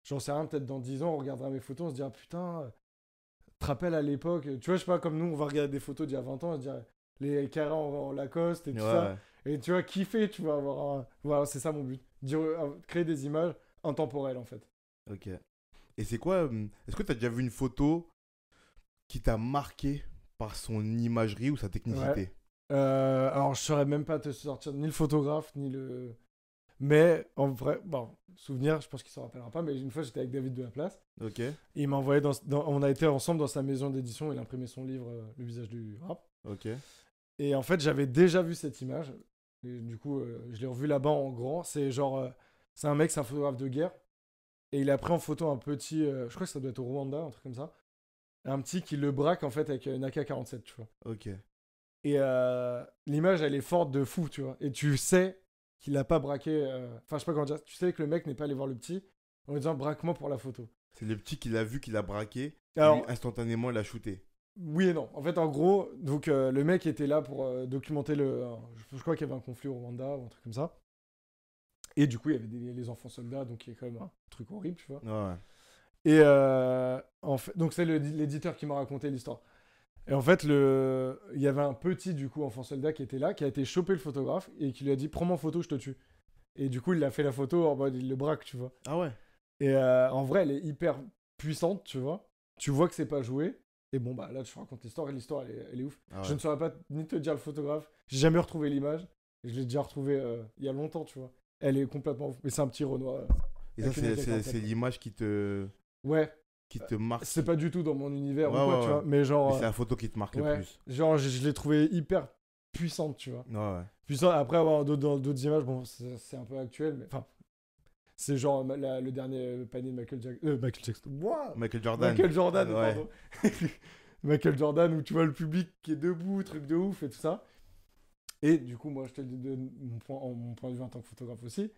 B: j'en sais rien, peut-être dans 10 ans, on regardera mes photos, on se dira putain, te rappelles à l'époque, tu vois, je sais pas, comme nous, on va regarder des photos d'il y a 20 ans, on se dirait les carrés en Lacoste et tout ça.
A: Ouais.
B: Et tu vois, kiffer, tu vas avoir un... Voilà, c'est ça mon but. Créer des images intemporelles en fait.
A: Ok. Et c'est quoi est-ce que tu as déjà vu une photo qui t'a marqué par son imagerie ou sa technicité?
B: Alors, je saurais même pas te sortir ni le photographe, ni le. Mais en vrai, bon, souvenir, je pense qu'il s'en rappellera pas, mais une fois j'étais avec David de la Place.
A: Ok.
B: Et il m'a envoyé on a été ensemble dans sa maison d'édition, il a imprimé son livre Le visage du rap.
A: Ok.
B: Et en fait, j'avais déjà vu cette image. Et du coup, je l'ai revu là-bas en grand. C'est genre. C'est un mec, c'est un photographe de guerre. Et il a pris en photo un petit. Je crois que ça doit être au Rwanda, un truc comme ça. Un petit qui le braque en fait avec une AK-47, tu vois.
A: Ok.
B: Et l'image, elle est forte de fou, tu vois. Et tu sais qu'il a pas braqué. Enfin, je sais pas comment dire. Tu sais que le mec n'est pas allé voir le petit en lui disant braque-moi pour la photo.
A: C'est le petit qui l'a vu, qui l'a braqué.
B: Alors,
A: Et lui, instantanément, il a shooté.
B: oui et non. En fait, en gros, donc le mec était là pour documenter le. Je crois qu'il y avait un conflit au Rwanda ou un truc comme ça. Et du coup, il y avait les enfants soldats, donc il y a quand même un truc horrible, tu vois.
A: Ouais.
B: Et en fait, donc c'est l'éditeur qui m'a raconté l'histoire. Et en fait, il y avait un petit, du coup, enfant soldat qui était là, qui a été choper le photographe et qui lui a dit prends-moi en photo, je te tue. Et du coup, il a fait la photo en mode il le braque, tu vois.
A: Ah ouais.
B: Et en vrai, elle est hyper puissante, tu vois. Tu vois que c'est pas joué. Et bon, bah là, je te raconte l'histoire et l'histoire, elle est ouf.
A: Ah ouais.
B: Je ne saurais pas ni te dire le photographe. J'ai jamais retrouvé l'image. Je l'ai déjà retrouvée il y a longtemps, tu vois. Elle est complètement ouf. Mais c'est un petit Renoir.
A: Et ça,
B: avec une AK-47,
A: c'est
B: quoi.
A: l'image
B: Ouais,
A: qui te marque.
B: c'est pas du tout dans mon univers
A: Ouais,
B: ou quoi,
A: ouais,
B: tu
A: ouais.
B: vois. Mais genre,
A: Mais c'est la photo qui te marque le
B: ouais,
A: plus.
B: genre je l'ai trouvée hyper puissante, tu vois.
A: Ouais, ouais.
B: Puissante, après avoir d'autres images, bon, c'est un peu actuel, mais enfin, c'est genre le dernier panier de Michael Jackson. Wow.
A: Michael Jordan.
B: Michael Jordan,
A: Ouais.
B: pardon. Michael Jordan, où tu vois le public qui est debout, truc de ouf et tout ça. Et du coup, moi, je te le dis de mon point de vue en tant que photographe aussi.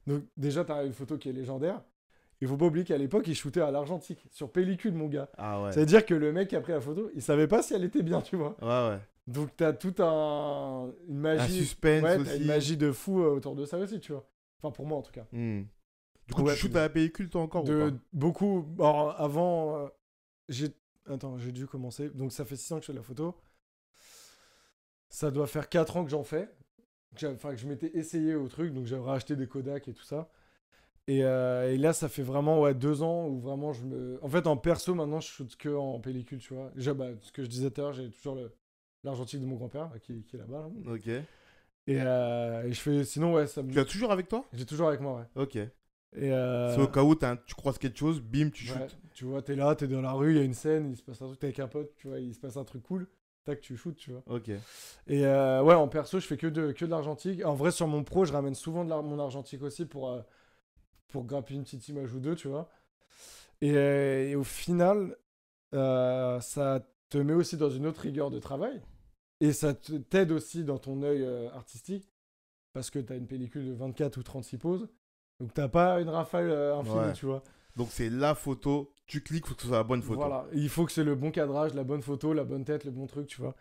B: Donc, déjà, t'as une photo qui est légendaire. Il faut pas oublier qu'à l'époque, il shootait à l'argentique, sur pellicule, mon gars.
A: Ah ouais.
B: Ça veut dire que le mec qui a pris la photo, il savait pas si elle était bien, tu vois.
A: Ouais, ouais.
B: Donc, t'as tout une magie.
A: Un suspense
B: ouais, t'as
A: aussi.
B: une magie de fou autour de ça aussi, tu vois. Enfin, pour moi, en tout cas.
A: Du coup,
B: Ouais,
A: tu shootes à la pellicule, toi, encore ou pas?
B: Beaucoup. Alors, avant, Attends, j'ai dû commencer. Donc, ça fait 6 ans que je fais de la photo. Ça doit faire 4 ans que j'en fais. Enfin, que je m'étais essayé au truc. Donc, j'avais racheté des Kodak et tout ça. Et là, ça fait vraiment 2 ans où vraiment je me. En fait, en perso, maintenant, je shoot que en pellicule, tu vois. Déjà, bah, ce que je disais tout à l'heure, j'ai toujours l'argentique de mon grand-père qui est là-bas. Là.
A: Ok.
B: Et je fais. Sinon, ouais, ça me.
A: Tu l'as toujours avec toi?
B: J'ai toujours avec moi, ouais.
A: Ok.
B: Et
A: C'est au cas où tu croises quelque chose, bim, tu
B: ouais,
A: shootes.
B: tu vois, t'es là, t'es dans la rue, il y a une scène, il se passe un truc, t'es avec un pote, tu vois, il se passe un truc cool. Tac, tu shootes, tu vois.
A: Ok.
B: Et ouais, en perso, je fais que de l'argentique. En vrai, sur mon pro, je ramène souvent mon argentique aussi pour grappiller une petite image ou deux, tu vois. Et au final, ça te met aussi dans une autre rigueur de travail. Et ça t'aide aussi dans ton œil artistique. Parce que t'as une pellicule de 24 ou 36 poses. Donc t'as pas une rafale infinie,
A: Ouais.
B: tu vois.
A: Donc c'est la photo, tu cliques, faut que ce soit la bonne photo.
B: Voilà, il faut que c'est le bon cadrage, la bonne photo, la bonne tête, le bon truc, tu vois.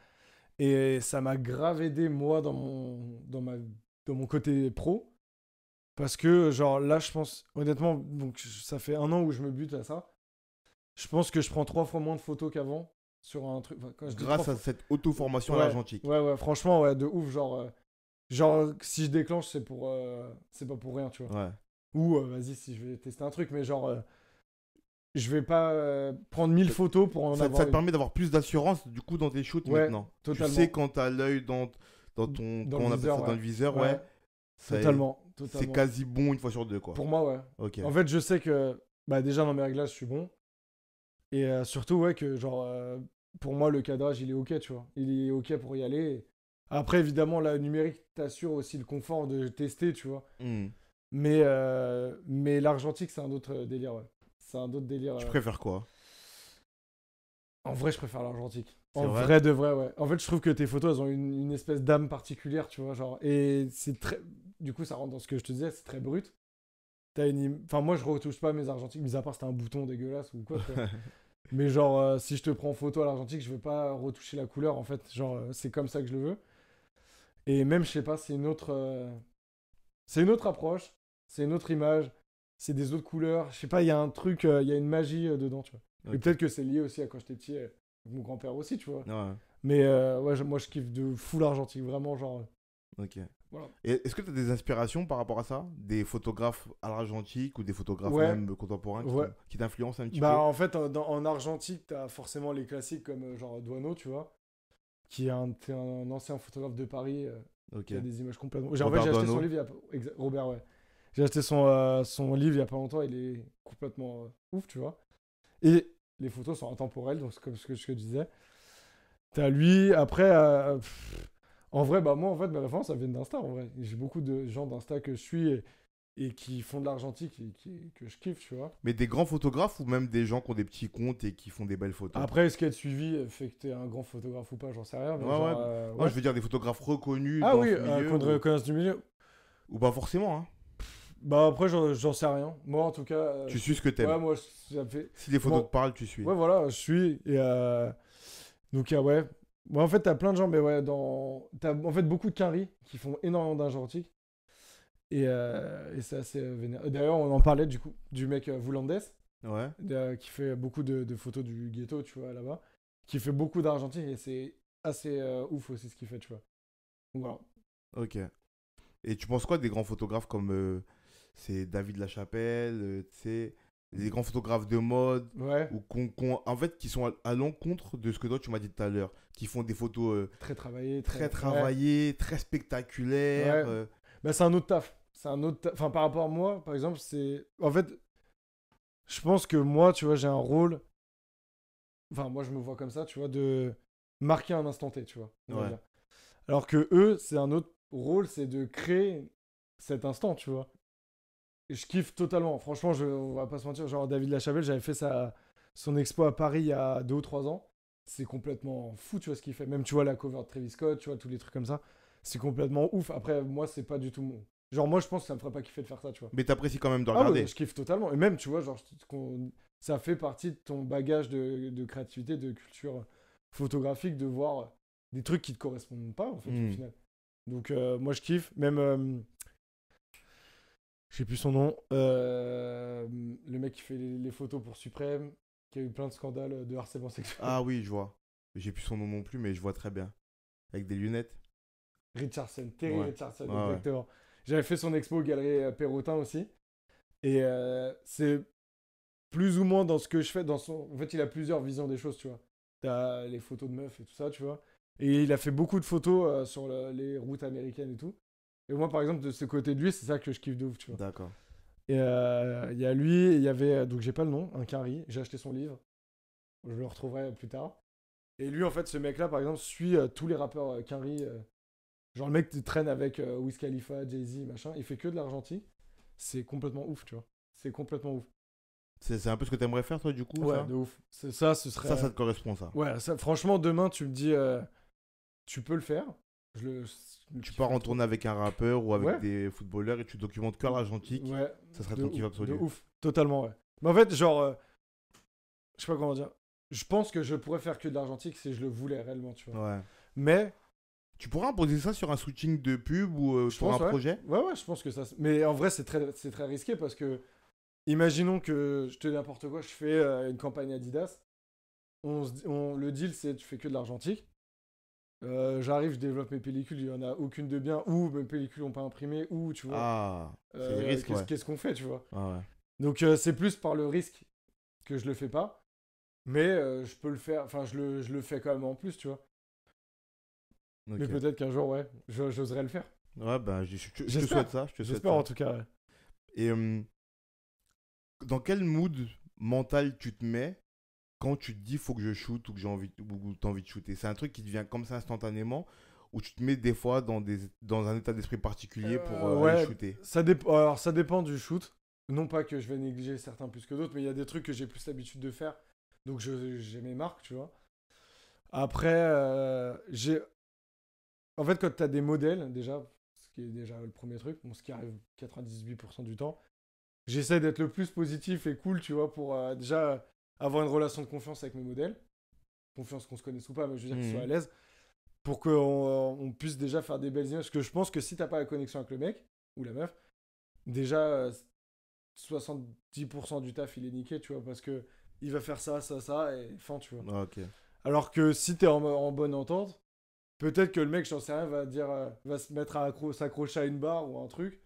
B: Et ça m'a grave aidé, moi, dans mon côté pro. Parce que, genre, là, je pense, honnêtement, donc ça fait 1 an où je me bute à ça. Je pense que je prends 3 fois moins de photos qu'avant sur un truc. Enfin, quand je dis
A: Grâce
B: 3
A: à cette auto-formation à
B: ouais,
A: l'argentique.
B: ouais, franchement, ouais, de ouf. Genre si je déclenche, c'est pas pour rien, tu vois.
A: Ouais.
B: Ou, vas-y, si je vais tester un truc, mais genre, je vais pas prendre 1000 photos pour en
A: Ça
B: avoir
A: te permet d'avoir plus d'assurance, du coup, dans tes shoots
B: Ouais,
A: maintenant.
B: totalement.
A: Tu sais quand t'as l'œil dans ton.
B: Dans
A: Comment
B: le
A: on appelle
B: viseur,
A: ça? Dans
B: ouais.
A: le viseur, ouais.
B: Ouais, totalement.
A: C'est quasi bon une fois sur deux, quoi.
B: Pour moi, ouais.
A: Ok.
B: En fait, je sais que bah, déjà dans mes réglages, je suis bon. Et surtout, ouais, que genre, pour moi, le cadrage, il est ok, tu vois. Il est ok pour y aller. Après, évidemment, la numérique t'assure aussi le confort de tester, tu vois. Mais l'argentique, c'est un autre délire, ouais. C'est un autre délire.
A: Tu préfères quoi?
B: En vrai, je préfère l'argentique.
A: C'est
B: En
A: vrai
B: vrai de vrai, ouais. En fait, je trouve que tes photos, elles ont une espèce d'âme particulière, tu vois, genre. Et c'est très. Du coup, ça rentre dans ce que je te disais, c'est très brut. Enfin, moi, je retouche pas mes argentiques, mis à part c'était un bouton dégueulasse ou quoi, tu vois. Mais genre, si je te prends en photo à l'argentique, je veux pas retoucher la couleur, en fait. Genre, c'est comme ça que je le veux. Et même, je sais pas, c'est une autre approche, c'est une autre image, c'est des autres couleurs. Je sais pas, il y a un truc, il y a une magie dedans, tu vois. Et
A: Ok.
B: peut-être que c'est lié aussi à quand j'étais petit, avec mon grand-père aussi, tu vois.
A: Ouais,
B: Mais ouais, moi, je kiffe de fou l'argentique, vraiment, genre.
A: ok.
B: Voilà.
A: Et est-ce que tu as des inspirations par rapport à ça? Des photographes à l'argentique ou des photographes
B: Ouais,
A: même contemporains
B: ouais.
A: qui t'influencent un petit
B: Bah,
A: peu?
B: en fait, en argentique, t'as forcément les classiques comme genre Douaneau, tu vois, qui est un ancien photographe de Paris
A: Ok.
B: qui a des images complètement. En fait,
A: Robert
B: j'ai acheté son
A: Doisneau?
B: livre il y a Robert, ouais. J'ai acheté son livre il y a pas longtemps, il est complètement ouf, tu vois. Et les photos sont intemporelles, donc c'est comme ce que je disais. T'as lui, après, en vrai, bah moi, en fait, mes références, ça viennent d'Insta, en vrai. J'ai beaucoup de gens d'Insta que je suis et qui font de l'argentique et que je kiffe, tu vois.
A: Mais des grands photographes ou même des gens qui ont des petits comptes et qui font des belles photos?
B: Après, est-ce qu'être suivi fait que t'es un grand photographe ou pas, j'en sais rien,
A: Ouais,
B: mais
A: ouais.
B: genre,
A: Non,
B: ouais.
A: je veux dire des photographes reconnus
B: Ah
A: dans
B: oui,
A: ce milieu
B: qu'on te reconnaisse du milieu.
A: ou pas forcément, hein.
B: Bah après, j'en sais rien. Moi, en tout cas,
A: Tu suis ce que
B: ouais,
A: t'aimes.
B: moi, ça me fait.
A: Si les photos
B: Bon,
A: te parlent, tu suis.
B: ouais, voilà, je suis. Et donc, ouais. Moi, en fait, t'as plein de gens, mais ouais, t'as en fait beaucoup de quinri qui font énormément d'argentique. Et c'est assez vénère. D'ailleurs, on en parlait du coup, du mec Voulandes,
A: Ouais.
B: qui fait beaucoup de photos du ghetto, tu vois, là-bas. Qui fait beaucoup d'argentique et c'est assez ouf aussi ce qu'il fait, tu vois. Donc voilà.
A: Ok. Et tu penses quoi des grands photographes comme c'est David Lachapelle, tu sais, des grands photographes de mode
B: Ouais,
A: ou en fait qui sont à l'encontre de ce que toi tu m'as dit tout à l'heure, qui font des photos
B: très travaillé,
A: très
B: très. Ouais,
A: travaillées, très spectaculaires.
B: ouais. Bah, c'est un autre taf. C'est un autre taf. Enfin, par rapport à moi, par exemple, c'est. En fait, je pense que moi, tu vois, j'ai un rôle. Enfin, moi, je me vois comme ça, tu vois, de marquer un instant T, tu vois, on va
A: Ouais.
B: dire. Alors que eux, c'est un autre rôle, c'est de créer cet instant, tu vois. Et je kiffe totalement. Franchement, on va pas se mentir. Genre, David Lachavelle, j'avais fait son expo à Paris il y a 2 ou 3 ans. C'est complètement fou, tu vois, ce qu'il fait. Même, tu vois, la cover de Travis Scott, tu vois, tous les trucs comme ça. C'est complètement ouf. Après, moi, c'est pas du tout mon. Genre, moi, je pense que ça me ferait pas kiffer de faire ça, tu vois.
A: Mais t'apprécies quand même de
B: Ah ouais,
A: regarder.
B: je kiffe totalement. Et même, tu vois, genre, ça fait partie de ton bagage de créativité, de culture photographique, de voir des trucs qui te correspondent pas, en fait, au
A: Hmm.
B: final. Donc, moi, je kiffe. Même, je sais plus son nom, le mec qui fait les photos pour Suprême, qui a eu plein de scandales de harcèlement sexuel.
A: Ah oui, je vois. J'ai plus son nom non plus, mais je vois très bien. Avec des lunettes.
B: Richardson, Terry
A: Ouais.
B: Richardson,
A: Ouais, ouais.
B: exactement. J'avais fait son expo aux Galeries Perrotin aussi. Et c'est plus ou moins dans ce que je fais. En fait, il a plusieurs visions des choses, tu vois. T'as les photos de meufs et tout ça, tu vois. Et il a fait beaucoup de photos sur les routes américaines et tout. Et moi, par exemple, de ce côté de lui, c'est ça que je kiffe de ouf, tu vois.
A: D'accord.
B: Et il y a lui, et il y avait, donc j'ai pas le nom, un Quinry. J'ai acheté son livre. Je le retrouverai plus tard. Et lui, en fait, ce mec-là, par exemple, suit tous les rappeurs Quinry. Genre, le mec qui traîne avec Wiz Khalifa, Jay-Z, machin. Il fait que de l'argentique. C'est complètement ouf, tu vois. C'est complètement ouf.
A: C'est un peu ce que t'aimerais faire toi du coup,
B: Ouais,
A: ça?
B: de ouf. Ça, ce serait.
A: Ça te correspond ça.
B: Ouais, ça, franchement, demain, tu me dis, tu peux le faire. Je le
A: Tu pars
B: kifferais
A: en
B: trop.
A: tournée avec un rappeur ou avec
B: Ouais,
A: des footballeurs et tu documentes que l'argentique,
B: ouais,
A: ça serait ton kiff
B: de
A: absolu.
B: ouf. Totalement, ouais. Mais en fait, genre, je sais pas comment dire. Je pense que je pourrais faire que de l'argentique si je le voulais réellement, tu vois.
A: Ouais.
B: Mais,
A: Tu pourrais imposer ça sur un shooting de pub ou
B: je
A: pour un
B: pense, ouais.
A: projet?
B: Ouais, ouais, je pense que ça. Mais en vrai, c'est très risqué parce que, imaginons que je te dis n'importe quoi, je fais une campagne Adidas. Le deal, c'est tu fais que de l'argentique. J'arrive, je développe mes pellicules, il y en a aucune de bien, ou mes pellicules n'ont pas imprimé, ou tu vois,
A: Ah, c'est le risque, ouais.
B: qu'est-ce qu'on fait, tu vois.
A: Ah ouais.
B: Donc c'est plus par le risque que je le fais pas, mais je peux le faire, enfin je le fais quand même en plus, tu vois. Mais
A: Ok.
B: peut-être qu'un jour, ouais, j'oserais le faire.
A: Ouais, bah, je te
B: J'espère.
A: souhaite ça. Je te souhaite
B: J'espère en
A: ça.
B: tout cas. Ouais.
A: Et dans quel mood mental tu te mets quand tu te dis faut que je shoot ou que j'ai envie ou t'as envie de shooter? C'est un truc qui te vient comme ça instantanément ou tu te mets des fois dans un état d'esprit particulier pour aller
B: Ouais,
A: shooter?
B: alors ça dépend du shoot. Non pas que je vais négliger certains plus que d'autres, mais il y a des trucs que j'ai plus l'habitude de faire. Donc j'ai mes marques, tu vois. Après, en fait, quand tu as des modèles, déjà, ce qui est déjà le premier truc, bon, ce qui arrive 98% du temps, j'essaie d'être le plus positif et cool, tu vois, pour déjà avoir une relation de confiance avec mes modèles. Confiance qu'on se connaisse ou pas, mais je veux dire qu'ils soient à
A: Mhm.
B: l'aise. Pour qu'on on puisse déjà faire des belles images. Parce que je pense que si t'as pas la connexion avec le mec ou la meuf, déjà, 70% du taf, il est niqué, tu vois, parce que il va faire ça, ça, ça, et fin, tu vois.
A: Ah, ok.
B: Alors que si t'es en bonne entente, peut-être que le mec, j'en sais rien, va dire, va se mettre à s'accrocher à une barre ou un truc.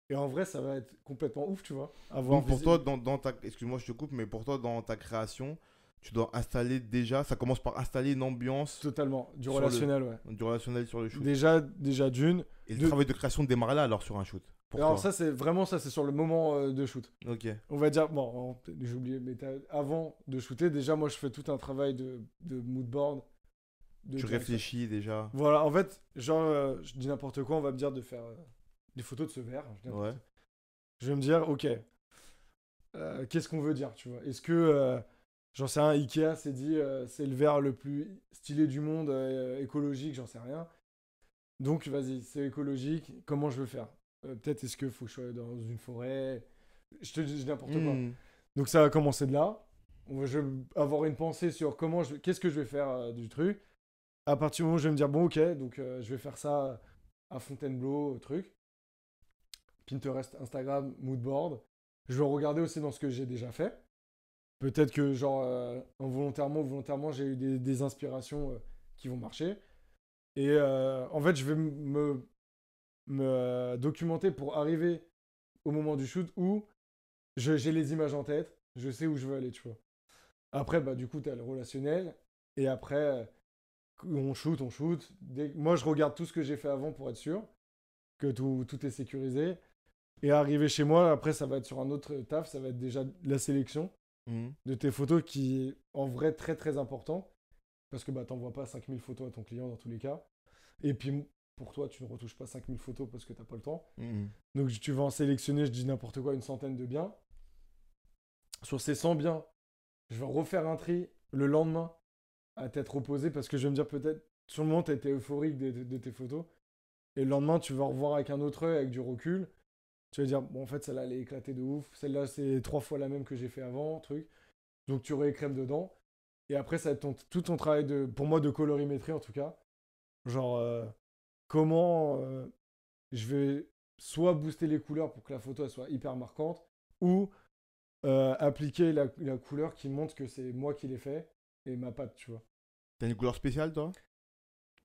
B: Et en vrai, ça va être complètement ouf, tu vois.
A: Donc pour toi, dans ta... Excuse-moi, je te coupe, mais pour toi, dans ta création, tu dois installer déjà... Ça commence par installer une ambiance
B: Totalement. Du
A: sur
B: relationnel, ouais.
A: du relationnel sur le shoot.
B: Déjà d'une.
A: Et le travail de création démarre là, alors, sur un shoot. Pour
B: Alors
A: toi.
B: ça, c'est vraiment ça, c'est sur le moment de shoot.
A: Ok.
B: On va dire, bon, j'ai oublié, mais avant de shooter, déjà, moi, je fais tout un travail de mood board.
A: Tu réfléchis déjà.
B: Voilà, en fait, genre, je dis n'importe quoi, on va me dire de faire des photos de ce verre.
A: Ouais.
B: Je vais me dire, ok, qu'est-ce qu'on veut dire, tu vois. Est-ce que, j'en sais rien, Ikea s'est dit, c'est le verre le plus stylé du monde, écologique, j'en sais rien. Donc, vas-y, c'est écologique, comment je veux faire? Peut-être est-ce qu'il faut que je sois dans une forêt? Je te dis n'importe quoi. Donc, ça va commencer de là. Je vais avoir une pensée sur qu'est-ce que je vais faire du truc. À partir du moment où je vais me dire, bon, ok, donc je vais faire ça à Fontainebleau, truc. Pinterest, Instagram, moodboard. Je vais regarder aussi dans ce que j'ai déjà fait. Peut-être que, genre, involontairement ou volontairement, j'ai eu des inspirations qui vont marcher. Et en fait, je vais me documenter pour arriver au moment du shoot où j'ai les images en tête, je sais où je veux aller, tu vois. Après, bah, du coup, tu as le relationnel. Et après, on shoot. Moi, je regarde tout ce que j'ai fait avant pour être sûr que tout est sécurisé. Et arriver chez moi, après, ça va être sur un autre taf, ça va être déjà la sélection de tes photos qui est en vrai très très important. Parce que bah, t'envoies pas 5000 photos à ton client dans tous les cas. Et puis pour toi, tu ne retouches pas 5000 photos parce que t'as pas le temps. Donc tu vas en sélectionner, je dis n'importe quoi, une centaine de biens. Sur ces 100 biens, je vais refaire un tri le lendemain à tête reposée parce que je vais me dire peut-être, sur le moment, tu été euphorique de tes photos. Et le lendemain, tu vas revoir avec un autre œil, avec du recul. Tu vas dire, bon, en fait, celle-là, elle est éclatée de ouf. Celle-là, c'est 3 fois la même que j'ai fait avant, truc. Donc, tu réécrèmes dedans. Et après, ça va être tout ton travail, pour moi, de colorimétrie, en tout cas. Genre, comment je vais soit booster les couleurs pour que la photo elle soit hyper marquante, ou appliquer la couleur qui montre que c'est moi qui l'ai fait, et ma patte, tu vois.
A: T'as une couleur spéciale, toi?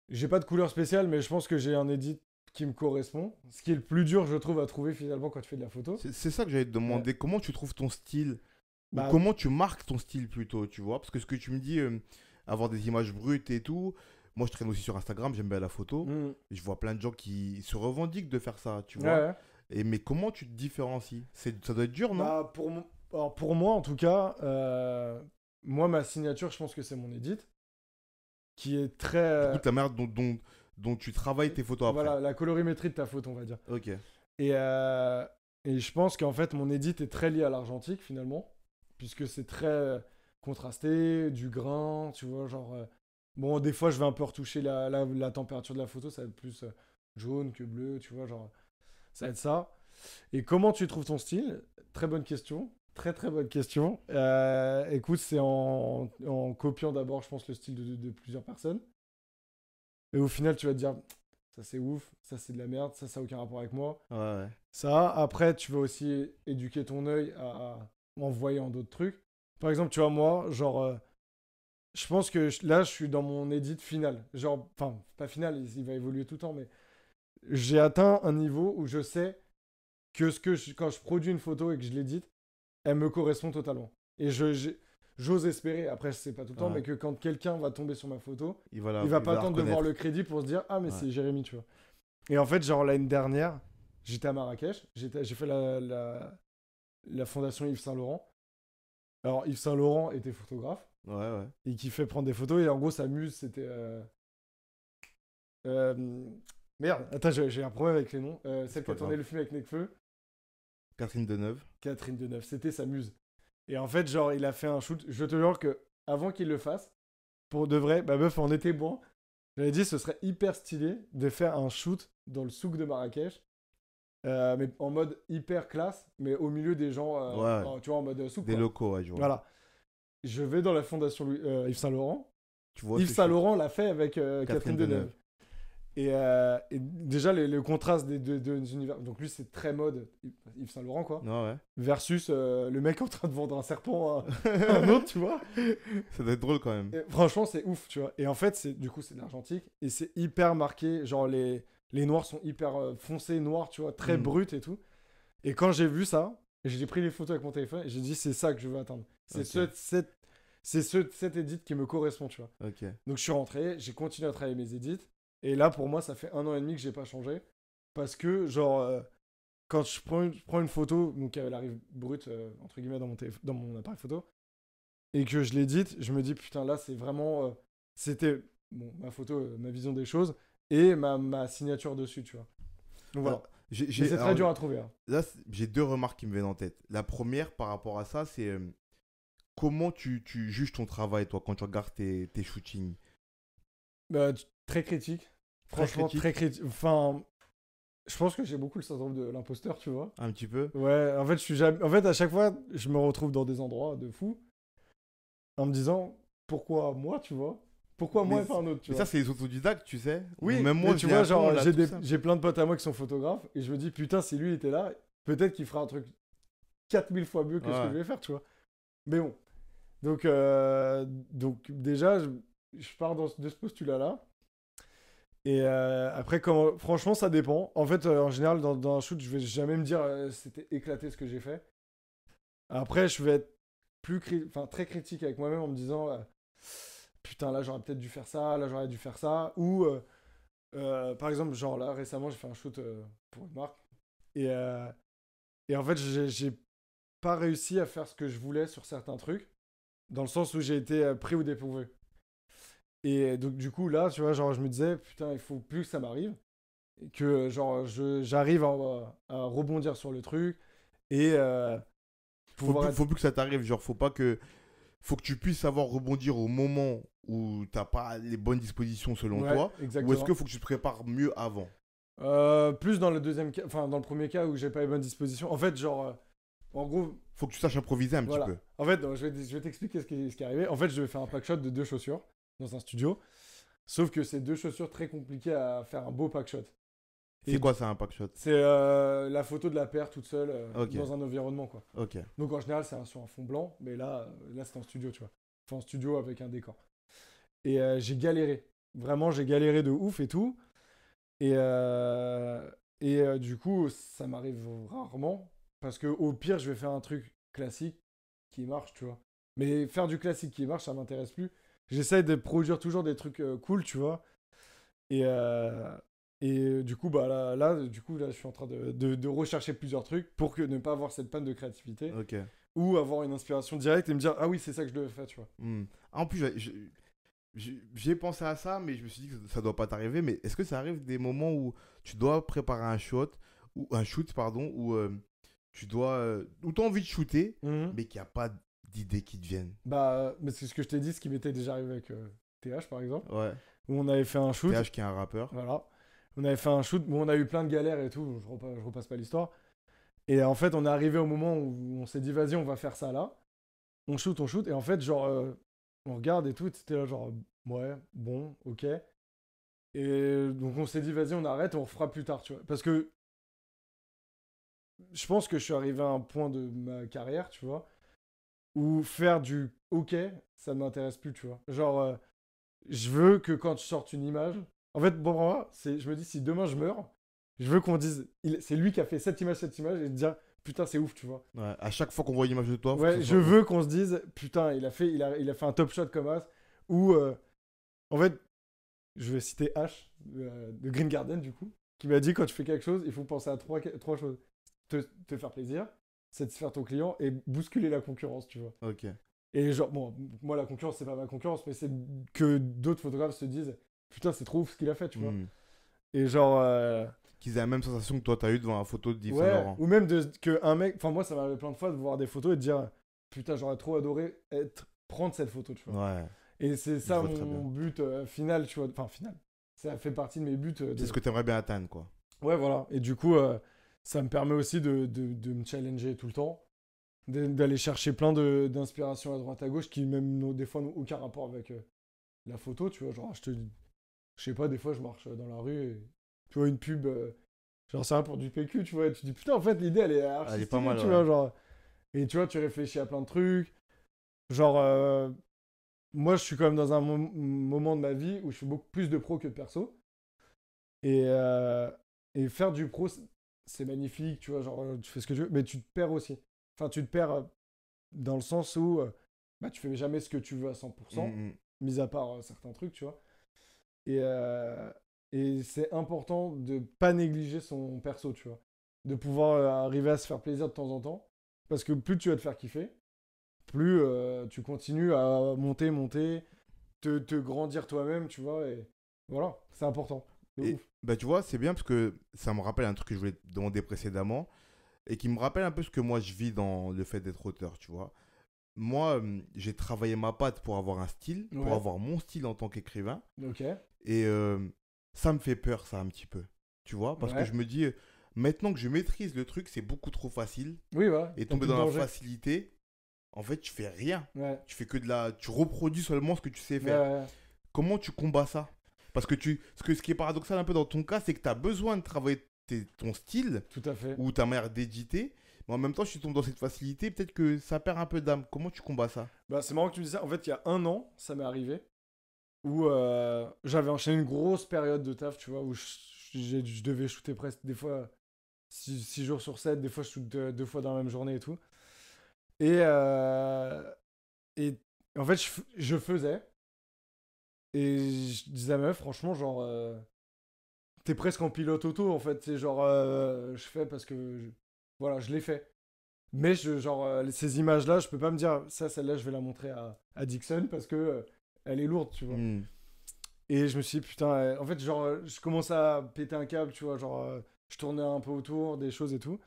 B: J'ai pas de couleur spéciale, mais je pense que j'ai un edit qui me correspond. Ce qui est le plus dur, je trouve, à trouver finalement quand tu fais de la photo.
A: C'est ça que j'allais te demander. Comment tu trouves ton style?
B: Bah,
A: Ou comment tu marques ton style plutôt, tu vois? Parce que ce que tu me dis, avoir des images brutes et tout, moi je traîne aussi sur Instagram, j'aime bien la photo. Et je vois plein de gens qui se revendiquent de faire ça, tu vois?
B: ouais.
A: Mais comment tu te différencies? Ça doit être dur, non?
B: Bah, alors, pour moi, en tout cas, moi, ma signature, je pense que c'est mon edit, qui est très...
A: Du coup, la manière dont tu travailles tes photos après.
B: Voilà, la colorimétrie de ta photo, on va dire.
A: Ok.
B: Et je pense qu'en fait, mon edit est très lié à l'argentique, finalement, puisque c'est très contrasté, du grain, tu vois, genre... bon, des fois, je vais un peu retoucher la température de la photo, ça va être plus jaune que bleu, tu vois, genre... Ça va être ça. Et comment tu trouves ton style? Très bonne question. Très très bonne question. Écoute, c'est en copiant d'abord, je pense, le style de plusieurs personnes. Et au final, tu vas te dire, ça c'est ouf, ça c'est de la merde, ça n'a aucun rapport avec moi.
A: Ouais.
B: Ça, après, tu vas aussi éduquer ton œil en voyant d'autres trucs. Par exemple, tu vois, moi, genre, je pense que là, je suis dans mon edit final. Genre, enfin, pas final, il va évoluer tout le temps, mais j'ai atteint un niveau où je sais que quand je produis une photo et que je l'édite, elle me correspond totalement. Et j'ose espérer, après je sais pas tout le temps, mais que quand quelqu'un va tomber sur ma photo, il va pas attendre de voir le crédit pour se dire ah mais c'est Jérémy, tu vois. Et en fait, genre l'année dernière, j'étais à Marrakech, j'ai fait la fondation Yves Saint Laurent. Alors Yves Saint Laurent était photographe.
A: Ouais.
B: Et qui fait prendre des photos et en gros sa muse c'était merde, attends, j'ai un problème avec les noms. Celle qui a tourné le film avec Nekfeu.
A: Catherine Deneuve.
B: Catherine Deneuve, c'était sa muse. Et en fait, genre, il a fait un shoot. Je te jure que avant qu'il le fasse, pour de vrai, ma meuf en était bon. J'avais dit, ce serait hyper stylé de faire un shoot dans le souk de Marrakech, mais en mode hyper classe, mais au milieu des gens, tu vois, en mode souk.
A: Des locaux, ouais, je vois.
B: Voilà. Je vais dans la fondation Yves Saint Laurent.
A: Tu vois,
B: Yves Saint Laurent l'a fait avec Catherine Deneuve. Et déjà, le contraste des deux univers. Donc lui, c'est très mode, Yves Saint Laurent, quoi.
A: Ouais.
B: Versus le mec en train de vendre un serpent à un autre, tu vois.
A: Ça doit être drôle quand même.
B: Et franchement, c'est ouf, tu vois. Et en fait, du coup, c'est de l'argentique. Et c'est hyper marqué. Genre, les noirs sont hyper foncés, noirs, tu vois, très bruts et tout. Et quand j'ai vu ça, j'ai pris les photos avec mon téléphone et j'ai dit, c'est ça que je veux atteindre. C'est cet edit qui me correspond, tu vois.
A: Ok.
B: Donc, je suis rentré, j'ai continué à travailler mes edits. Et là, pour moi, ça fait 1 an et demi que j'ai pas changé. Parce que, genre, quand je prends une photo, donc elle arrive brute, entre guillemets, dans mon appareil photo, et que je l'édite, je me dis, putain, là, c'est vraiment. C'était bon, ma photo, ma vision des choses, et ma signature dessus, tu vois. Donc voilà.
A: Alors,
B: Mais c'est très dur à trouver. Hein.
A: là, j'ai deux remarques qui me viennent en tête. La première, par rapport à ça, c'est comment tu juges ton travail, toi, quand tu regardes tes shootings.
B: Bah, très critique.
A: Très
B: Franchement,
A: critique.
B: très critique. Enfin, je pense que j'ai beaucoup le syndrome de l'imposteur, tu vois.
A: Un petit peu.
B: Ouais, en fait, en fait, à chaque fois, je me retrouve dans des endroits de fou en me disant pourquoi moi, tu vois. Pourquoi moi
A: Mais,
B: et pas un autre, tu
A: mais
B: vois.
A: ça, c'est les autodidactes, tu sais.
B: Oui,
A: Même moi,
B: mais tu
A: je l'ai
B: vois,
A: un peu, on
B: genre,
A: l'a tous, ça.
B: j'ai plein de potes à moi qui sont photographes et je me dis putain, si lui était là, peut-être qu'il fera un truc 4000 fois mieux que ce que je
A: Ouais.
B: vais faire, tu vois. Mais bon. Donc déjà, je pars de ce postulat-là. Et après, franchement, ça dépend. En fait, en général, dans un shoot, je vais jamais me dire c'était éclaté ce que j'ai fait. Après, je vais être très critique avec moi-même en me disant putain, là, j'aurais peut-être dû faire ça, là, j'aurais dû faire ça. Ou, par exemple, genre là, récemment, j'ai fait un shoot pour une marque. Et, euh, et en fait, j'ai pas réussi à faire ce que je voulais sur certains trucs, dans le sens où j'ai été pris au dépourvu. Et donc, du coup, là, tu vois, genre, je me disais, putain, il faut plus que ça m'arrive. Et que, genre, j'arrive à rebondir sur le truc et pouvoir être.
A: Faut plus que ça t'arrive. Genre, faut que tu puisses savoir rebondir au moment où t'as pas les bonnes dispositions selon
B: Ouais,
A: toi. Ou est-ce
B: exactement.
A: qu'il faut que tu te prépares mieux avant?
B: Plus dans le deuxième cas, enfin, dans le premier cas où j'ai pas les bonnes dispositions. En fait, genre, en gros,
A: Faut que tu saches improviser un petit
B: voilà.
A: peu.
B: En fait, non, je vais t'expliquer ce qui est arrivé. En fait, je devais faire un pack shot de 2 chaussures dans un studio. Sauf que c'est 2 chaussures très compliquées à faire un beau pack shot.
A: C'est quoi ça, un pack shot?
B: C'est la photo de la paire toute seule
A: Ok.
B: dans un environnement, quoi.
A: Ok.
B: Donc en général, c'est sur un fond blanc, mais là c'est en studio, tu vois. Enfin, en studio avec un décor. Et j'ai galéré. Vraiment, j'ai galéré de ouf et tout. Et du coup, ça m'arrive rarement. Parce que au pire, je vais faire un truc classique qui marche, tu vois. Mais faire du classique qui marche, ça m'intéresse plus. J'essaye de produire toujours des trucs cool, tu vois. Et, du coup, bah du coup, là, je suis en train de rechercher plusieurs trucs pour ne pas avoir cette panne de créativité
A: Ok.
B: ou avoir une inspiration directe et me dire, ah oui, c'est ça que je devais faire, tu vois.
A: Hmm. En plus, j'ai pensé à ça, mais je me suis dit que ça doit pas t'arriver. Mais est-ce que ça arrive des moments où tu dois préparer un shoot, pardon, où tu dois, où t'as envie de shooter,
B: Mhm.
A: mais qu'il n'y a pas d'idées qui te viennent?
B: Bah, mais c'est ce que je t'ai dit, ce qui m'était déjà arrivé avec TH, par exemple,
A: Ouais.
B: où on avait fait un shoot.
A: TH qui est un rappeur.
B: Voilà. On avait fait un shoot, bon, on a eu plein de galères et tout, je repasse pas l'histoire. Et en fait, on est arrivé au moment où on s'est dit, vas-y, on va faire ça là. On shoot, et en fait, genre, on regarde et tout, et c'était là, genre, ouais, bon, ok. Et donc, on s'est dit, vas-y, on arrête, on refera plus tard, tu vois. Parce que je pense que je suis arrivé à un point de ma carrière, tu vois, où faire du ok, ça ne m'intéresse plus, tu vois. Genre, je veux que quand tu sortes une image, en fait, bon, pour moi, je me dis, si demain je meurs, je veux qu'on dise, c'est lui qui a fait cette image, et dire, putain, c'est ouf, tu vois.
A: Ouais. À chaque fois qu'on voit une image de toi, faut que
B: Ouais,
A: ce
B: je
A: soit ouf.
B: veux qu'on se dise, putain, il a fait un top shot comme as, ou, en fait, je vais citer H, de Green Garden, du coup, qui m'a dit, quand tu fais quelque chose, il faut penser à trois choses. Te faire plaisir, satisfaire ton client, et bousculer la concurrence, tu vois.
A: Ok.
B: Et genre, bon, moi, la concurrence, c'est pas ma concurrence, mais c'est que d'autres photographes se disent, putain, c'est trop ouf ce qu'il a fait, tu vois.
A: Hmm.
B: Et genre,
A: Qu'ils aient la même sensation que toi, t'as eu devant la photo de Yves Saint
B: ouais,
A: Laurent.
B: ou même que un mec, enfin, moi, ça m'arrive plein de fois de voir des photos et de dire, putain, j'aurais trop adoré prendre cette photo, tu vois.
A: Ouais.
B: Et c'est
A: Je
B: ça
A: vois très bien.
B: mon but final, tu vois. Enfin, final. Ça fait partie de mes buts.
A: C'est ce que t'aimerais bien atteindre, quoi.
B: Ouais, voilà. Et du coup, ça me permet aussi de me challenger tout le temps, d'aller chercher plein d'inspirations à droite à gauche qui, même des fois, n'ont aucun rapport avec la photo, tu vois. Genre, je Je sais pas, des fois, je marche dans la rue et tu vois une pub, genre c'est rien pour du PQ, tu vois, et tu te dis putain, en fait, l'idée, elle est archi
A: Elle est pas
B: stylée,
A: mal,
B: tu
A: ouais.
B: vois, genre. Et tu vois, tu réfléchis à plein de trucs. Genre, moi, je suis quand même dans un moment de ma vie où je fais beaucoup plus de pro que de perso. Et, faire du pro, c'est magnifique, tu vois, genre, tu fais ce que tu veux, mais tu te perds aussi. Enfin, tu te perds dans le sens où bah, tu fais jamais ce que tu veux à 100%,
A: Mm, mm.
B: mis à part certains trucs, tu vois. Et, c'est important de pas négliger son perso, tu vois. De pouvoir arriver à se faire plaisir de temps en temps. Parce que plus tu vas te faire kiffer, plus tu continues à monter, te grandir toi-même, tu vois. Et voilà, c'est important. De
A: Et
B: ouf.
A: bah, tu vois, c'est bien parce que ça me rappelle un truc que je voulais te demander précédemment et qui me rappelle un peu ce que moi je vis dans le fait d'être auteur, tu vois. Moi, j'ai travaillé ma patte pour avoir un style, pour
B: Ouais,
A: avoir mon style en tant qu'écrivain.
B: ok.
A: Et ça me fait peur, ça, un petit peu. Tu vois, parce que
B: Ouais.
A: je me dis, maintenant que je maîtrise le truc, c'est beaucoup trop facile.
B: Oui, voilà,
A: Et
B: t'as
A: tomber
B: plus de
A: dans la
B: danger.
A: facilité, en fait, tu fais rien.
B: Ouais.
A: Tu fais que de la. Tu reproduis seulement ce que tu sais
B: Ouais,
A: faire.
B: ouais,
A: Comment tu combats ça? Parce que ce qui est paradoxal un peu dans ton cas, c'est que tu as besoin de travailler ton style
B: tout à fait.
A: ou ta manière d'éditer. Mais en même temps, si tu tombes dans cette facilité, peut-être que ça perd un peu d'âme. Comment tu combats ça?
B: Bah, c'est marrant que tu me dises ça. En fait, il y a un an, ça m'est arrivé où j'avais enchaîné une grosse période de taf, tu vois, où je devais shooter presque des fois 6 jours sur 7, des fois je shoot 2 fois dans la même journée et tout. Et, et en fait, je faisais. Et je disais à ma meuf, franchement, genre, t'es presque en pilote auto, en fait. C'est genre, je fais parce que, voilà, je l'ai fait. Mais genre, ces images-là, je peux pas me dire, ça, celle-là, je vais la montrer à Dixon parce que elle est lourde, tu vois.
A: Hmm.
B: Et je me suis dit, putain, en fait, genre, je commence à péter un câble, tu vois, genre, je tournais un peu autour des choses et tout.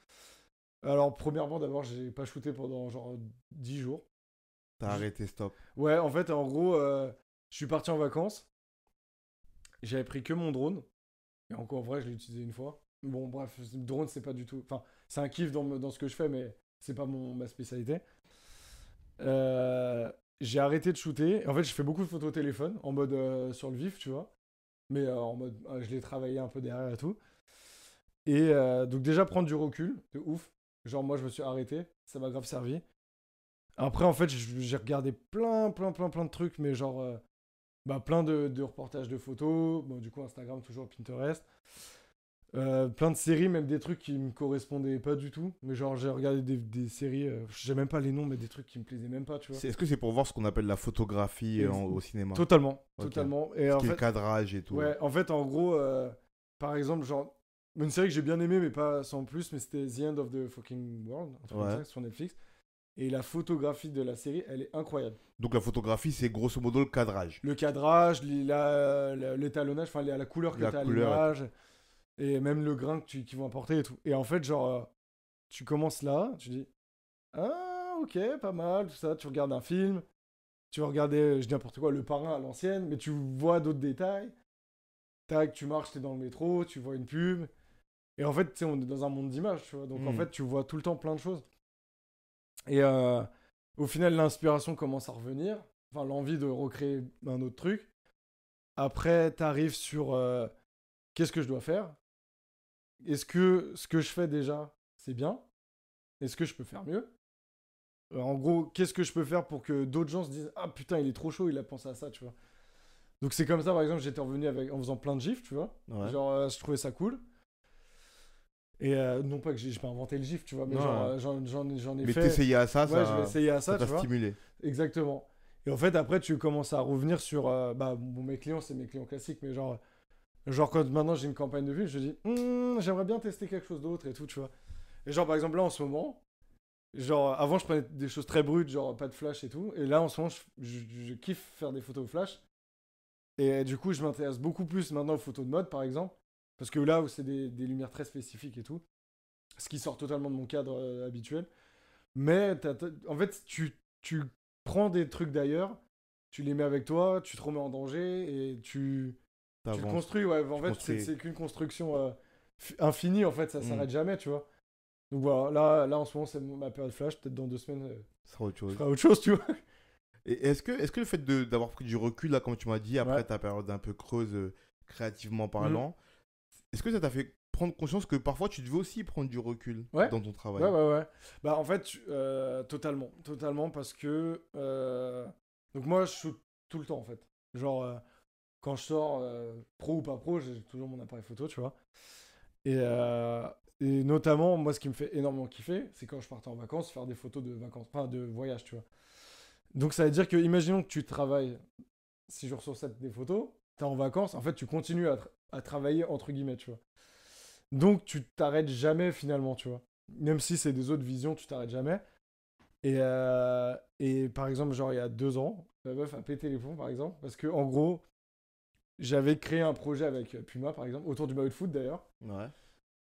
B: Alors, premièrement, d'abord, j'ai pas shooté pendant genre 10 jours.
A: T'as arrêté, stop.
B: Ouais, en fait, en gros, je suis parti en vacances. J'avais pris que mon drone. Et encore, en vrai, je l'ai utilisé une fois. Bon, bref, le drone, c'est pas du tout. Enfin, c'est un kiff dans ce que je fais, mais c'est pas ma spécialité. J'ai arrêté de shooter. En fait, je fais beaucoup de photos au téléphone, en mode sur le vif, tu vois. Mais en mode, je l'ai travaillé un peu derrière et tout. Et donc, déjà, prendre du recul, de ouf. Genre, moi, je me suis arrêté. Ça m'a grave servi. Après, en fait, j'ai regardé plein de trucs, mais genre, bah, plein de reportages de photos. Bon, du coup, Instagram, toujours Pinterest. Plein de séries, même des trucs qui me correspondaient pas du tout. Mais genre, j'ai regardé des séries, j'ai même pas les noms, mais des trucs qui me plaisaient même pas, tu vois.
A: Est-ce que c'est pour voir ce qu'on appelle la photographie
B: Et
A: au cinéma?
B: totalement,
A: Ok.
B: totalement. Et
A: Ce
B: en
A: qui est le
B: fait,
A: cadrage et tout.
B: ouais, en fait, en gros, par exemple, genre, une série que j'ai bien aimée, mais pas sans plus, mais c'était The End of the Fucking World, un truc comme
A: Ouais.
B: ça, sur Netflix. Et la photographie de la série, elle est incroyable.
A: Donc la photographie, c'est grosso modo le cadrage.
B: Le cadrage, l'étalonnage, enfin la couleur que
A: La
B: tu as à
A: couleur.
B: l'image, et même le grain qu'ils vont apporter et tout. Et en fait, genre, tu commences là, tu dis, ah, ok, pas mal, tout ça. Tu regardes un film, tu vas regarder, je dis n'importe quoi, Le Parrain à l'ancienne, mais tu vois d'autres détails. Tac, tu marches, t'es dans le métro, tu vois une pub. Et en fait, tu sais, on est dans un monde d'images, tu vois. Donc en
A: Hmm.
B: fait, tu vois tout le temps plein de choses. Et au final, l'inspiration commence à revenir. Enfin, l'envie de recréer un autre truc. Après, t'arrives sur qu'est-ce que je dois faire? Est-ce que ce que je fais déjà, c'est bien? Est-ce que je peux faire mieux? En gros, qu'est-ce que je peux faire pour que d'autres gens se disent ah putain, il est trop chaud, il a pensé à ça, tu vois. Donc c'est comme ça, par exemple, j'étais revenu en faisant plein de gifs, tu vois.
A: Ouais.
B: Genre, je trouvais ça cool. Et non pas que j'ai pas inventé le gif, tu vois, mais genre,
A: Ouais.
B: j'en ai
A: Mais
B: fait.
A: t'essayais à ça,
B: Ouais, je vais essayer à
A: ça
B: ça,
A: t'a
B: tu vois.
A: stimulé.
B: Exactement. Et en fait, après, tu commences à revenir sur. Bah, bon, mes clients, c'est mes clients classiques, mais genre quand maintenant j'ai une campagne de vue, je dis, j'aimerais bien tester quelque chose d'autre et tout, tu vois. Et genre, par exemple, là, en ce moment, genre, avant, je prenais des choses très brutes, genre pas de flash et tout. Et là, en ce moment, je kiffe faire des photos flash. Et du coup, je m'intéresse beaucoup plus maintenant aux photos de mode, par exemple. Parce que là, où c'est des lumières très spécifiques et tout. Ce qui sort totalement de mon cadre habituel. Mais en fait, tu prends des trucs d'ailleurs, tu les mets avec toi, tu te remets en danger et tu le
A: T'avances.
B: construis. Ouais, en
A: Tu
B: fait,
A: construis.
B: c'est qu'une construction infinie, en fait, ça
A: Hmm.
B: s'arrête jamais, tu vois. Donc voilà, là en ce moment, c'est ma période flash. Peut-être dans 2 semaines,
A: Ce sera autre
B: je
A: chose.
B: ferai autre chose, tu vois.
A: Et est-ce que le fait d'avoir pris du recul, là, comme tu m'as dit,
B: Ouais.
A: après ta période un peu creuse, créativement parlant. Est-ce que ça t'a fait prendre conscience que parfois tu devais aussi prendre du recul
B: Ouais.
A: dans ton travail?
B: Ouais. Bah, en fait, totalement, parce que. Donc, moi, je shoot tout le temps, en fait. Genre, quand je sors, pro ou pas pro, j'ai toujours mon appareil photo, tu vois. Et notamment, moi, ce qui me fait énormément kiffer, c'est quand je partais en vacances, faire des photos de vacances, enfin, de voyage, tu vois. Donc, ça veut dire que, imaginons que tu travailles 6 jours sur 7 des photos, t'es en vacances, en fait, tu continues à travailler, entre guillemets, tu vois. Donc, tu t'arrêtes jamais, finalement, tu vois. Même si c'est des autres visions, tu t'arrêtes jamais. Et par exemple, genre, il y a 2 ans, ma meuf a pété les plombs, par exemple, parce que, en gros, j'avais créé un projet avec Puma, par exemple, autour du maillot de foot, d'ailleurs,
A: Ouais.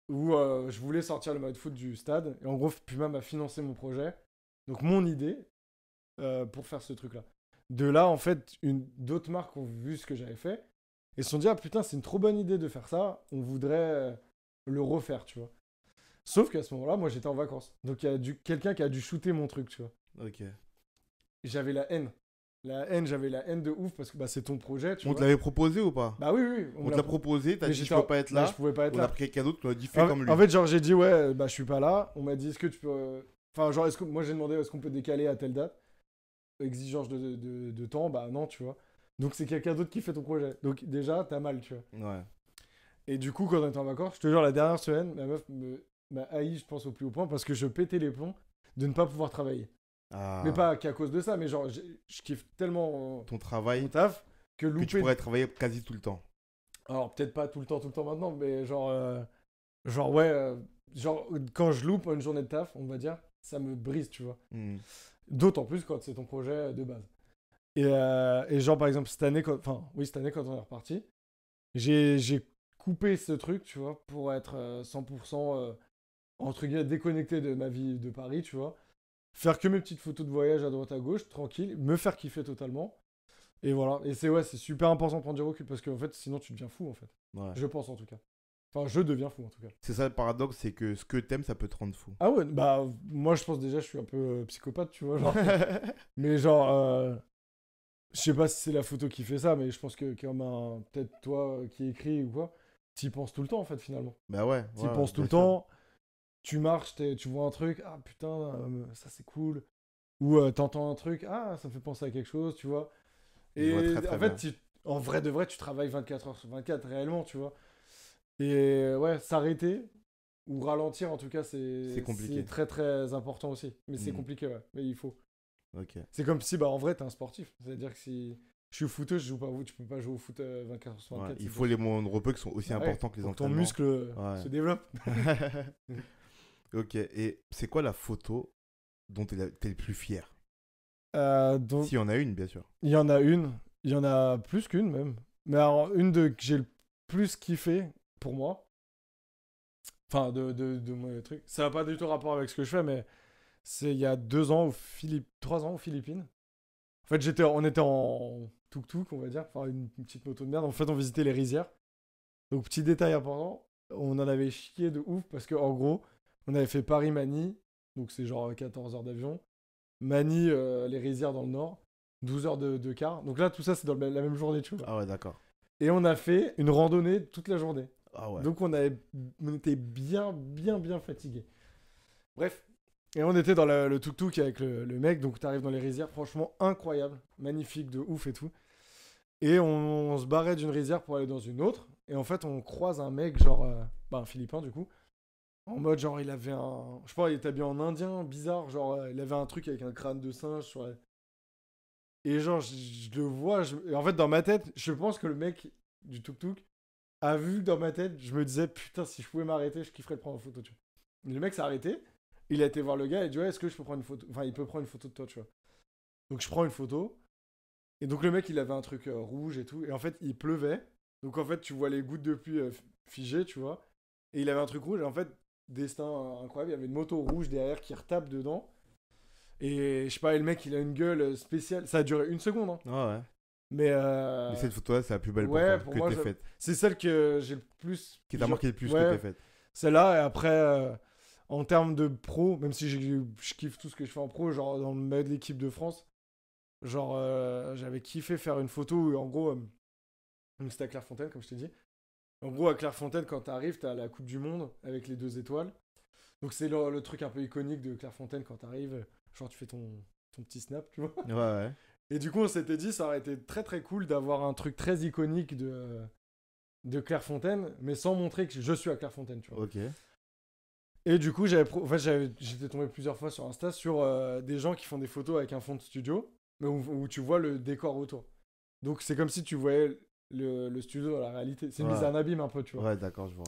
B: où je voulais sortir le maillot de foot du stade. Et en gros, Puma m'a financé mon projet. Donc, mon idée, pour faire ce truc-là. De là, en fait, d'autres marques ont vu ce que j'avais fait et se sont dit, ah putain, c'est une trop bonne idée de faire ça, on voudrait le refaire, tu vois. Sauf qu'à ce moment-là, moi j'étais en vacances. Donc il y a quelqu'un qui a dû shooter mon truc, tu vois.
A: Ok.
B: J'avais la haine. J'avais la haine de ouf parce que bah, c'est ton projet, tu
A: On te
B: vois.
A: l'avait proposé ou pas?
B: Bah oui,
A: On te l'a proposé, t'as
B: Mais
A: dit je
B: j'étais
A: peux pas être
B: bah,
A: là.
B: je pouvais pas être
A: On a
B: là.
A: pris quelqu'un d'autre, on a dit fais comme lui.
B: En fait, genre j'ai dit, ouais, bah je suis pas là. On m'a dit, est-ce que tu peux. Enfin, genre, moi j'ai demandé, est-ce qu'on peut décaler à telle date? Exigence de temps, bah non, tu vois. Donc c'est quelqu'un d'autre qui fait ton projet. Donc déjà, t'as mal, tu vois.
A: Ouais.
B: Et du coup, quand on était en vacances, je te jure, la dernière semaine, ma meuf m'a haï, je pense, au plus haut point, parce que je pétais les plombs de ne pas pouvoir travailler.
A: Ah.
B: Mais pas qu'à cause de ça, mais genre, je kiffe tellement
A: Ton
B: mon
A: travail
B: taf que
A: que tu
B: louper.
A: pourrais travailler quasi tout le temps.
B: Alors, peut-être pas tout le temps maintenant, mais genre ouais, genre, quand je loupe une journée de taf, on va dire, ça me brise, tu vois.
A: Hmm.
B: D'autant plus quand c'est ton projet de base. Et genre, par exemple, cette année, cette année, quand on est reparti, j'ai coupé ce truc, tu vois, pour être 100% entre guillemets déconnecté de ma vie de Paris, tu vois. Faire que mes petites photos de voyage à droite à gauche, tranquille, me faire kiffer totalement. Et voilà. Et c'est super important de prendre du recul parce qu'en fait, sinon tu deviens fou en fait.
A: Ouais.
B: Je pense en tout cas. Enfin, je deviens fou en tout cas.
A: C'est ça le paradoxe, c'est que ce que t'aimes, ça peut te rendre fou.
B: Ah ouais, bah moi je pense déjà je suis un peu psychopathe, tu vois. Genre. Mais genre, je sais pas si c'est la photo qui fait ça, mais je pense que comme peut-être toi qui écris ou quoi, t'y penses tout le temps en fait finalement.
A: Bah ouais.
B: T'y
A: Ouais,
B: penses tout
A: bien
B: le
A: sûr.
B: temps, tu marches, tu vois un truc, ah putain, ça c'est cool. Ou t'entends un truc, ah ça me fait penser à quelque chose, tu vois.
A: Je vois
B: Et
A: très très
B: en fait,
A: bien.
B: en vrai de vrai, tu travailles 24 heures sur 24 réellement, tu vois. Et ouais, s'arrêter ou ralentir en tout cas,
A: C'est compliqué.
B: c'est très très important aussi. Mais c'est
A: Hmm.
B: compliqué, ouais. Mais il faut.
A: Ok.
B: C'est comme si, bah en vrai, t'es un sportif. C'est-à-dire que si je suis footeur, je joue pas au foot, tu peux pas jouer au foot 24 heures sur
A: Ouais,
B: 24.
A: il faut les moments de repos qui sont aussi
B: Ouais,
A: importants que les
B: pour que ton
A: entraînements.
B: muscle
A: Ouais.
B: se développe.
A: Ok. Et c'est quoi la photo dont t'es le plus fier?
B: Donc,
A: S'il y en a une, bien sûr.
B: il y en a une. Il y en a plus qu'une même. Mais alors, que j'ai le plus kiffé pour moi. Enfin, de mon truc. Ça n'a pas du tout rapport avec ce que je fais, mais c'est il y a 2 ans 3 ans aux Philippines. En fait, on était en tuk-tuk, on va dire. Enfin, une petite moto de merde. En fait, on visitait les rizières. Donc, petit détail important. On en avait chié de ouf parce qu'en gros, on avait fait Paris-Manille. Donc, c'est genre 14 heures d'avion. Manille, les rizières dans le nord. 12 heures de car. Donc là, tout ça, c'est dans la même journée, tu vois.
A: Ah ouais, d'accord.
B: Et on a fait une randonnée toute la journée.
A: Ah ouais.
B: Donc on était bien fatigués. Bref. Et on était dans le tuk-tuk avec le mec. Donc t'arrives dans les rizières. Franchement, incroyable. Magnifique, de ouf et tout. Et on se barrait d'une rizière pour aller dans une autre. Et en fait, on croise un mec, genre. Un Philippin, du coup. En mode, genre, il avait un. Je sais pas, il était habillé en indien, bizarre. Genre, il avait un truc avec un crâne de singe sur la. Et genre, je le vois. Et en fait, dans ma tête, je pense que le mec du tuk-tuk a vu dans ma tête, je me disais, putain, si je pouvais m'arrêter, je kifferais de prendre une photo, tu vois. Et le mec s'est arrêté. Il a été voir le gars et il dit, ouais, est-ce que je peux prendre une photo? Enfin, il peut prendre une photo de toi, tu vois. Donc, je prends une photo. Et donc, le mec, il avait un truc rouge et tout. Et en fait, il pleuvait. Donc, en fait, tu vois les gouttes de pluie figées, tu vois. Et il avait un truc rouge. Et en fait, destin incroyable, il y avait une moto rouge derrière qui retape dedans. Et je sais pas, et le mec, il a une gueule spéciale. Ça a duré 1 seconde, hein.
A: Ah ouais.
B: Mais,
A: Mais cette photo-là, c'est la plus belle
B: ouais,
A: pour
B: pour
A: que
B: moi,
A: t'aies faite.
B: c'est celle que j'ai le plus.
A: Qui t'a marqué le plus que
B: Ouais,
A: t'aies faite.
B: celle-là, et après, en termes de pro, même si je kiffe tout ce que je fais en pro, genre dans le maillot de l'équipe de France, genre j'avais kiffé faire une photo où en gros, Donc c'était à Clairefontaine, comme je t'ai dit. En gros, à Clairefontaine, quand t'arrives, t'as la Coupe du Monde avec les 2 étoiles. Donc c'est le truc un peu iconique de Clairefontaine quand t'arrives. Genre, tu fais ton petit snap, tu vois.
A: Ouais, ouais.
B: Et du coup, on s'était dit, ça aurait été très très cool d'avoir un truc très iconique de Clairefontaine, mais sans montrer que je suis à Clairefontaine, tu vois.
A: Ok.
B: Et du coup, j'étais tombé plusieurs fois sur Insta sur des gens qui font des photos avec un fond de studio, mais où tu vois le décor autour. Donc c'est comme si tu voyais le studio dans la réalité. C'est une mise
A: Ouais.
B: en abîme un peu, tu vois.
A: Ouais, d'accord, je vois.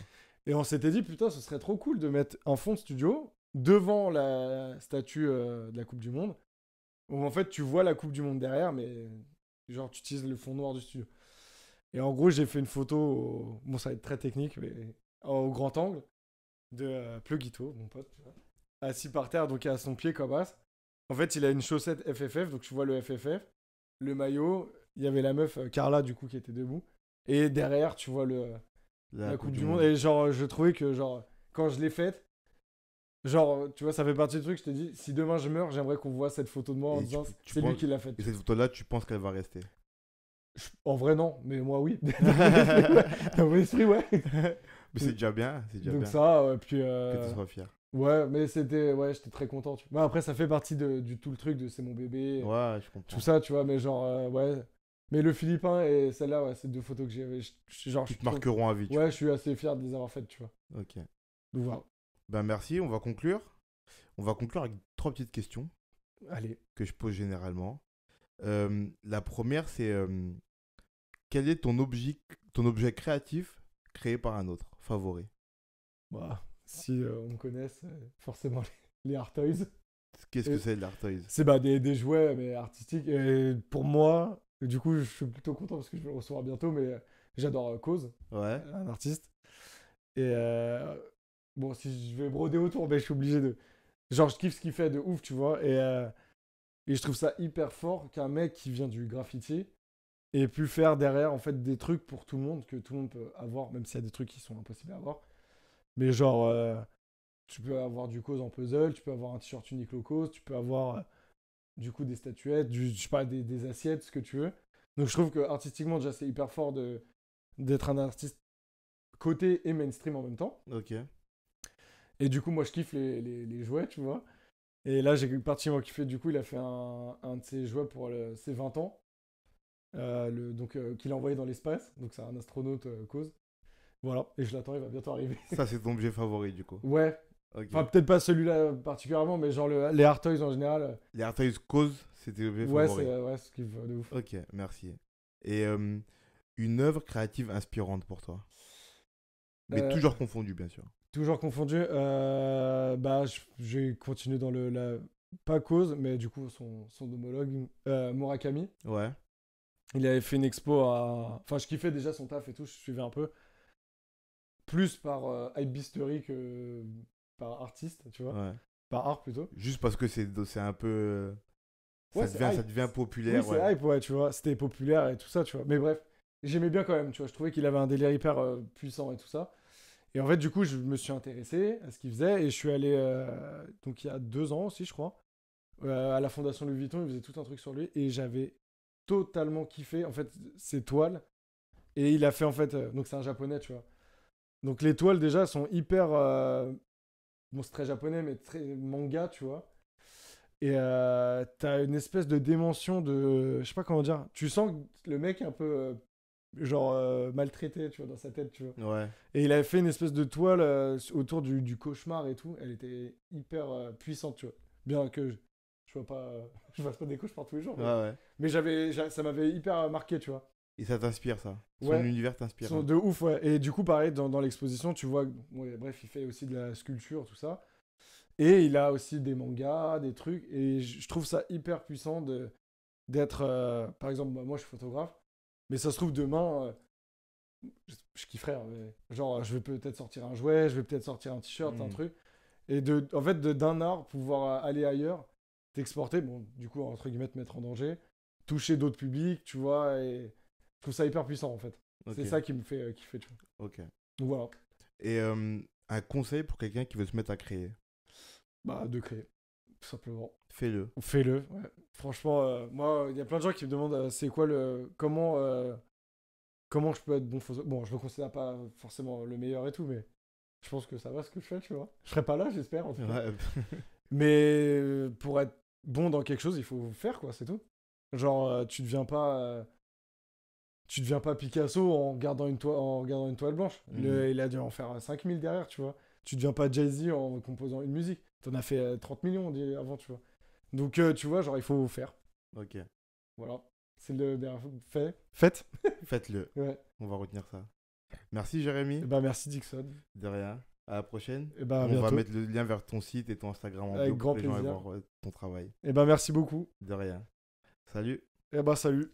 B: Et on s'était dit, putain, ce serait trop cool de mettre un fond de studio devant la statue de la Coupe du Monde, où en fait tu vois la Coupe du Monde derrière, mais genre tu utilises le fond noir du studio. Et en gros, j'ai fait une photo, bon, ça va être très technique, mais au grand angle, de Pluguito, mon pote, tu vois, assis par terre, donc à son pied comme as. En fait, il a une chaussette FFF, donc tu vois le FFF, le maillot, il y avait la meuf Carla, du coup, qui était debout. Et derrière, tu vois la Coupe du Monde. Et genre, je trouvais que, genre, quand je l'ai faite, genre, tu vois, ça fait partie du truc, je te dis, si demain je meurs, j'aimerais qu'on voit cette photo de moi en
A: Et
B: disant,
A: tu
B: c'est lui
A: penses-
B: qui l'a faite.
A: Et cette photo-là, tu penses qu'elle va rester?
B: En vrai, non, mais moi, oui. Dans mon esprit, ouais.
A: Mais c'est déjà bien, c'est déjà
B: Donc
A: bien
B: ça, puis...
A: que tu sois fier.
B: Ouais, mais c'était... Ouais, j'étais très content. Tu vois. Bah, après, ça fait partie du tout le truc de c'est mon bébé,
A: Ouais, je comprends.
B: tout ça, tu vois, mais genre, ouais. Mais le Philippin et celle-là, ouais, c'est 2 photos que j'ai. Genre,
A: Qui
B: je
A: te
B: suis trop...
A: marqueront à vie.
B: Ouais, je suis assez fier de les avoir faites, tu vois.
A: Ok.
B: Donc voilà.
A: Ben merci, on va conclure. On va conclure avec 3 petites questions
B: Allez.
A: que je pose généralement. La première, c'est quel est ton objet créatif créé par un autre, favori?
B: Bah, si on me connaît, c'est forcément les Art Toys.
A: Qu'est-ce que c'est l'Art Toys?
B: C'est bah, des jouets, mais artistiques. Et pour moi, du coup, je suis plutôt content parce que je vais le recevoir bientôt, mais j'adore Cause,
A: Ouais.
B: un artiste. Et bon, si je vais broder autour, ben, je suis obligé de. Genre, je kiffe ce qu'il fait de ouf, tu vois. Et je trouve ça hyper fort qu'un mec qui vient du graffiti ait pu faire derrière, en fait, des trucs pour tout le monde, que tout le monde peut avoir, même s'il y a des trucs qui sont impossibles à avoir. Mais genre, tu peux avoir du Cause en puzzle, tu peux avoir un t-shirt Uniqlo Cause, tu peux avoir du coup des statuettes, je sais pas, des assiettes, ce que tu veux. Donc je trouve que artistiquement, déjà, c'est hyper fort d'être un artiste côté et mainstream en même temps.
A: Ok.
B: Et du coup, moi, je kiffe les jouets, tu vois. Et là, j'ai particulièrement kiffé. Du coup, il a fait un de ses jouets pour ses 20 ans. Donc, qu'il a envoyé dans l'espace. Donc, c'est un astronaute Cause. Voilà. Et je l'attends, il va bientôt arriver.
A: Ça, c'est ton objet favori, du coup.
B: Ouais.
A: Ok.
B: Enfin, peut-être pas celui-là particulièrement, mais genre les Art Toys en général.
A: Les Art Toys Cause, c'était l'objet
B: Ouais,
A: favori.
B: ouais, ce qui va de ouf.
A: Ok, merci. Et une œuvre créative inspirante pour toi? Mais
B: Euh,
A: toujours confondue, bien sûr.
B: Toujours confondu. Bah, je vais continuer dans pas Cause, mais du coup, son homologue, Murakami.
A: Ouais.
B: Il avait fait une expo à. Enfin, je kiffais déjà son taf et tout, je suivais un peu. Plus par hypebeastery que par artiste, tu vois.
A: Ouais.
B: Par art plutôt.
A: Juste parce que c'est un peu.
B: Ouais,
A: Ça
B: c'est
A: devient, ça
B: hype.
A: devient
B: Oui,
A: populaire,
B: c'est
A: ouais.
B: hype, ouais, tu vois. C'était populaire et tout ça, tu vois. Mais bref, j'aimais bien quand même, tu vois. Je trouvais qu'il avait un délire hyper puissant et tout ça. Et en fait, du coup, je me suis intéressé à ce qu'il faisait et je suis allé, donc il y a 2 ans aussi, je crois, à la Fondation Louis Vuitton. Il faisait tout un truc sur lui et j'avais totalement kiffé, en fait, ses toiles. Et il a fait, en fait, donc c'est un japonais, tu vois. Donc les toiles, déjà, sont hyper. Bon, c'est très japonais, mais très manga, tu vois. Et t'as une espèce de dimension de. Je sais pas comment dire. Tu sens que le mec est un peu. Genre maltraité, tu vois, dans sa tête, tu vois.
A: Ouais.
B: Et il avait fait une espèce de toile autour du cauchemar et tout. Elle était hyper puissante, tu vois. Bien que je vois pas, je fasse pas des cauchemars tous les jours.
A: Ouais, ouais.
B: Mais ça m'avait hyper marqué, tu vois.
A: Et ça t'inspire, ça. Son
B: Ouais.
A: univers t'inspire.
B: Sont de ouf, ouais. Et du coup, pareil, dans l'exposition, tu vois, ouais, bref, il fait aussi de la sculpture, tout ça. Et il a aussi des mangas, des trucs. Et je trouve ça hyper puissant d'être. Par exemple, moi, je suis photographe. Mais ça se trouve, demain, je kifferais, hein, mais genre, je vais peut-être sortir un jouet, je vais peut-être sortir un t-shirt, un
A: Mm.
B: truc. Et en fait, d'un art, pouvoir aller ailleurs, t'exporter, bon, du coup, entre guillemets, te mettre en danger, toucher d'autres publics, tu vois. Et je trouve ça hyper puissant, en fait.
A: Ok.
B: C'est ça qui me fait kiffer, tu vois.
A: Ok.
B: Donc voilà.
A: Et un conseil pour quelqu'un qui veut se mettre à créer?
B: Bah, de créer, tout simplement.
A: Fais-le.
B: Fais-le, ouais. Franchement, moi, il y a plein de gens qui me demandent c'est quoi comment comment je peux être bon photographe. Bon, je me considère pas forcément le meilleur et tout, mais je pense que ça va ce que je fais, tu vois. Je serai pas là, j'espère, en tout cas.
A: Ouais.
B: Mais pour être bon dans quelque chose, il faut faire, quoi, c'est tout. Genre, tu deviens pas Picasso en regardant une toile blanche. Il a dû en faire 5000 derrière, tu vois. Tu deviens pas Jay-Z en composant une musique. T'en as fait 30 millions avant, tu vois. Donc, tu vois, genre, il faut faire.
A: Ok.
B: Voilà. C'est le dernier fait. Faites.
A: Faites-le.
B: Ouais.
A: On va retenir ça. Merci Jérémy.
B: Et bah, merci, Dixon.
A: De rien. À la prochaine.
B: Et bah, à
A: On va
B: bientôt.
A: mettre le lien vers ton site et ton Instagram en
B: Avec
A: bio
B: grand
A: pour que les gens aillent
B: plaisir.
A: voir ton travail.
B: Et bah, merci beaucoup.
A: De rien. Salut.
B: Et bah, salut.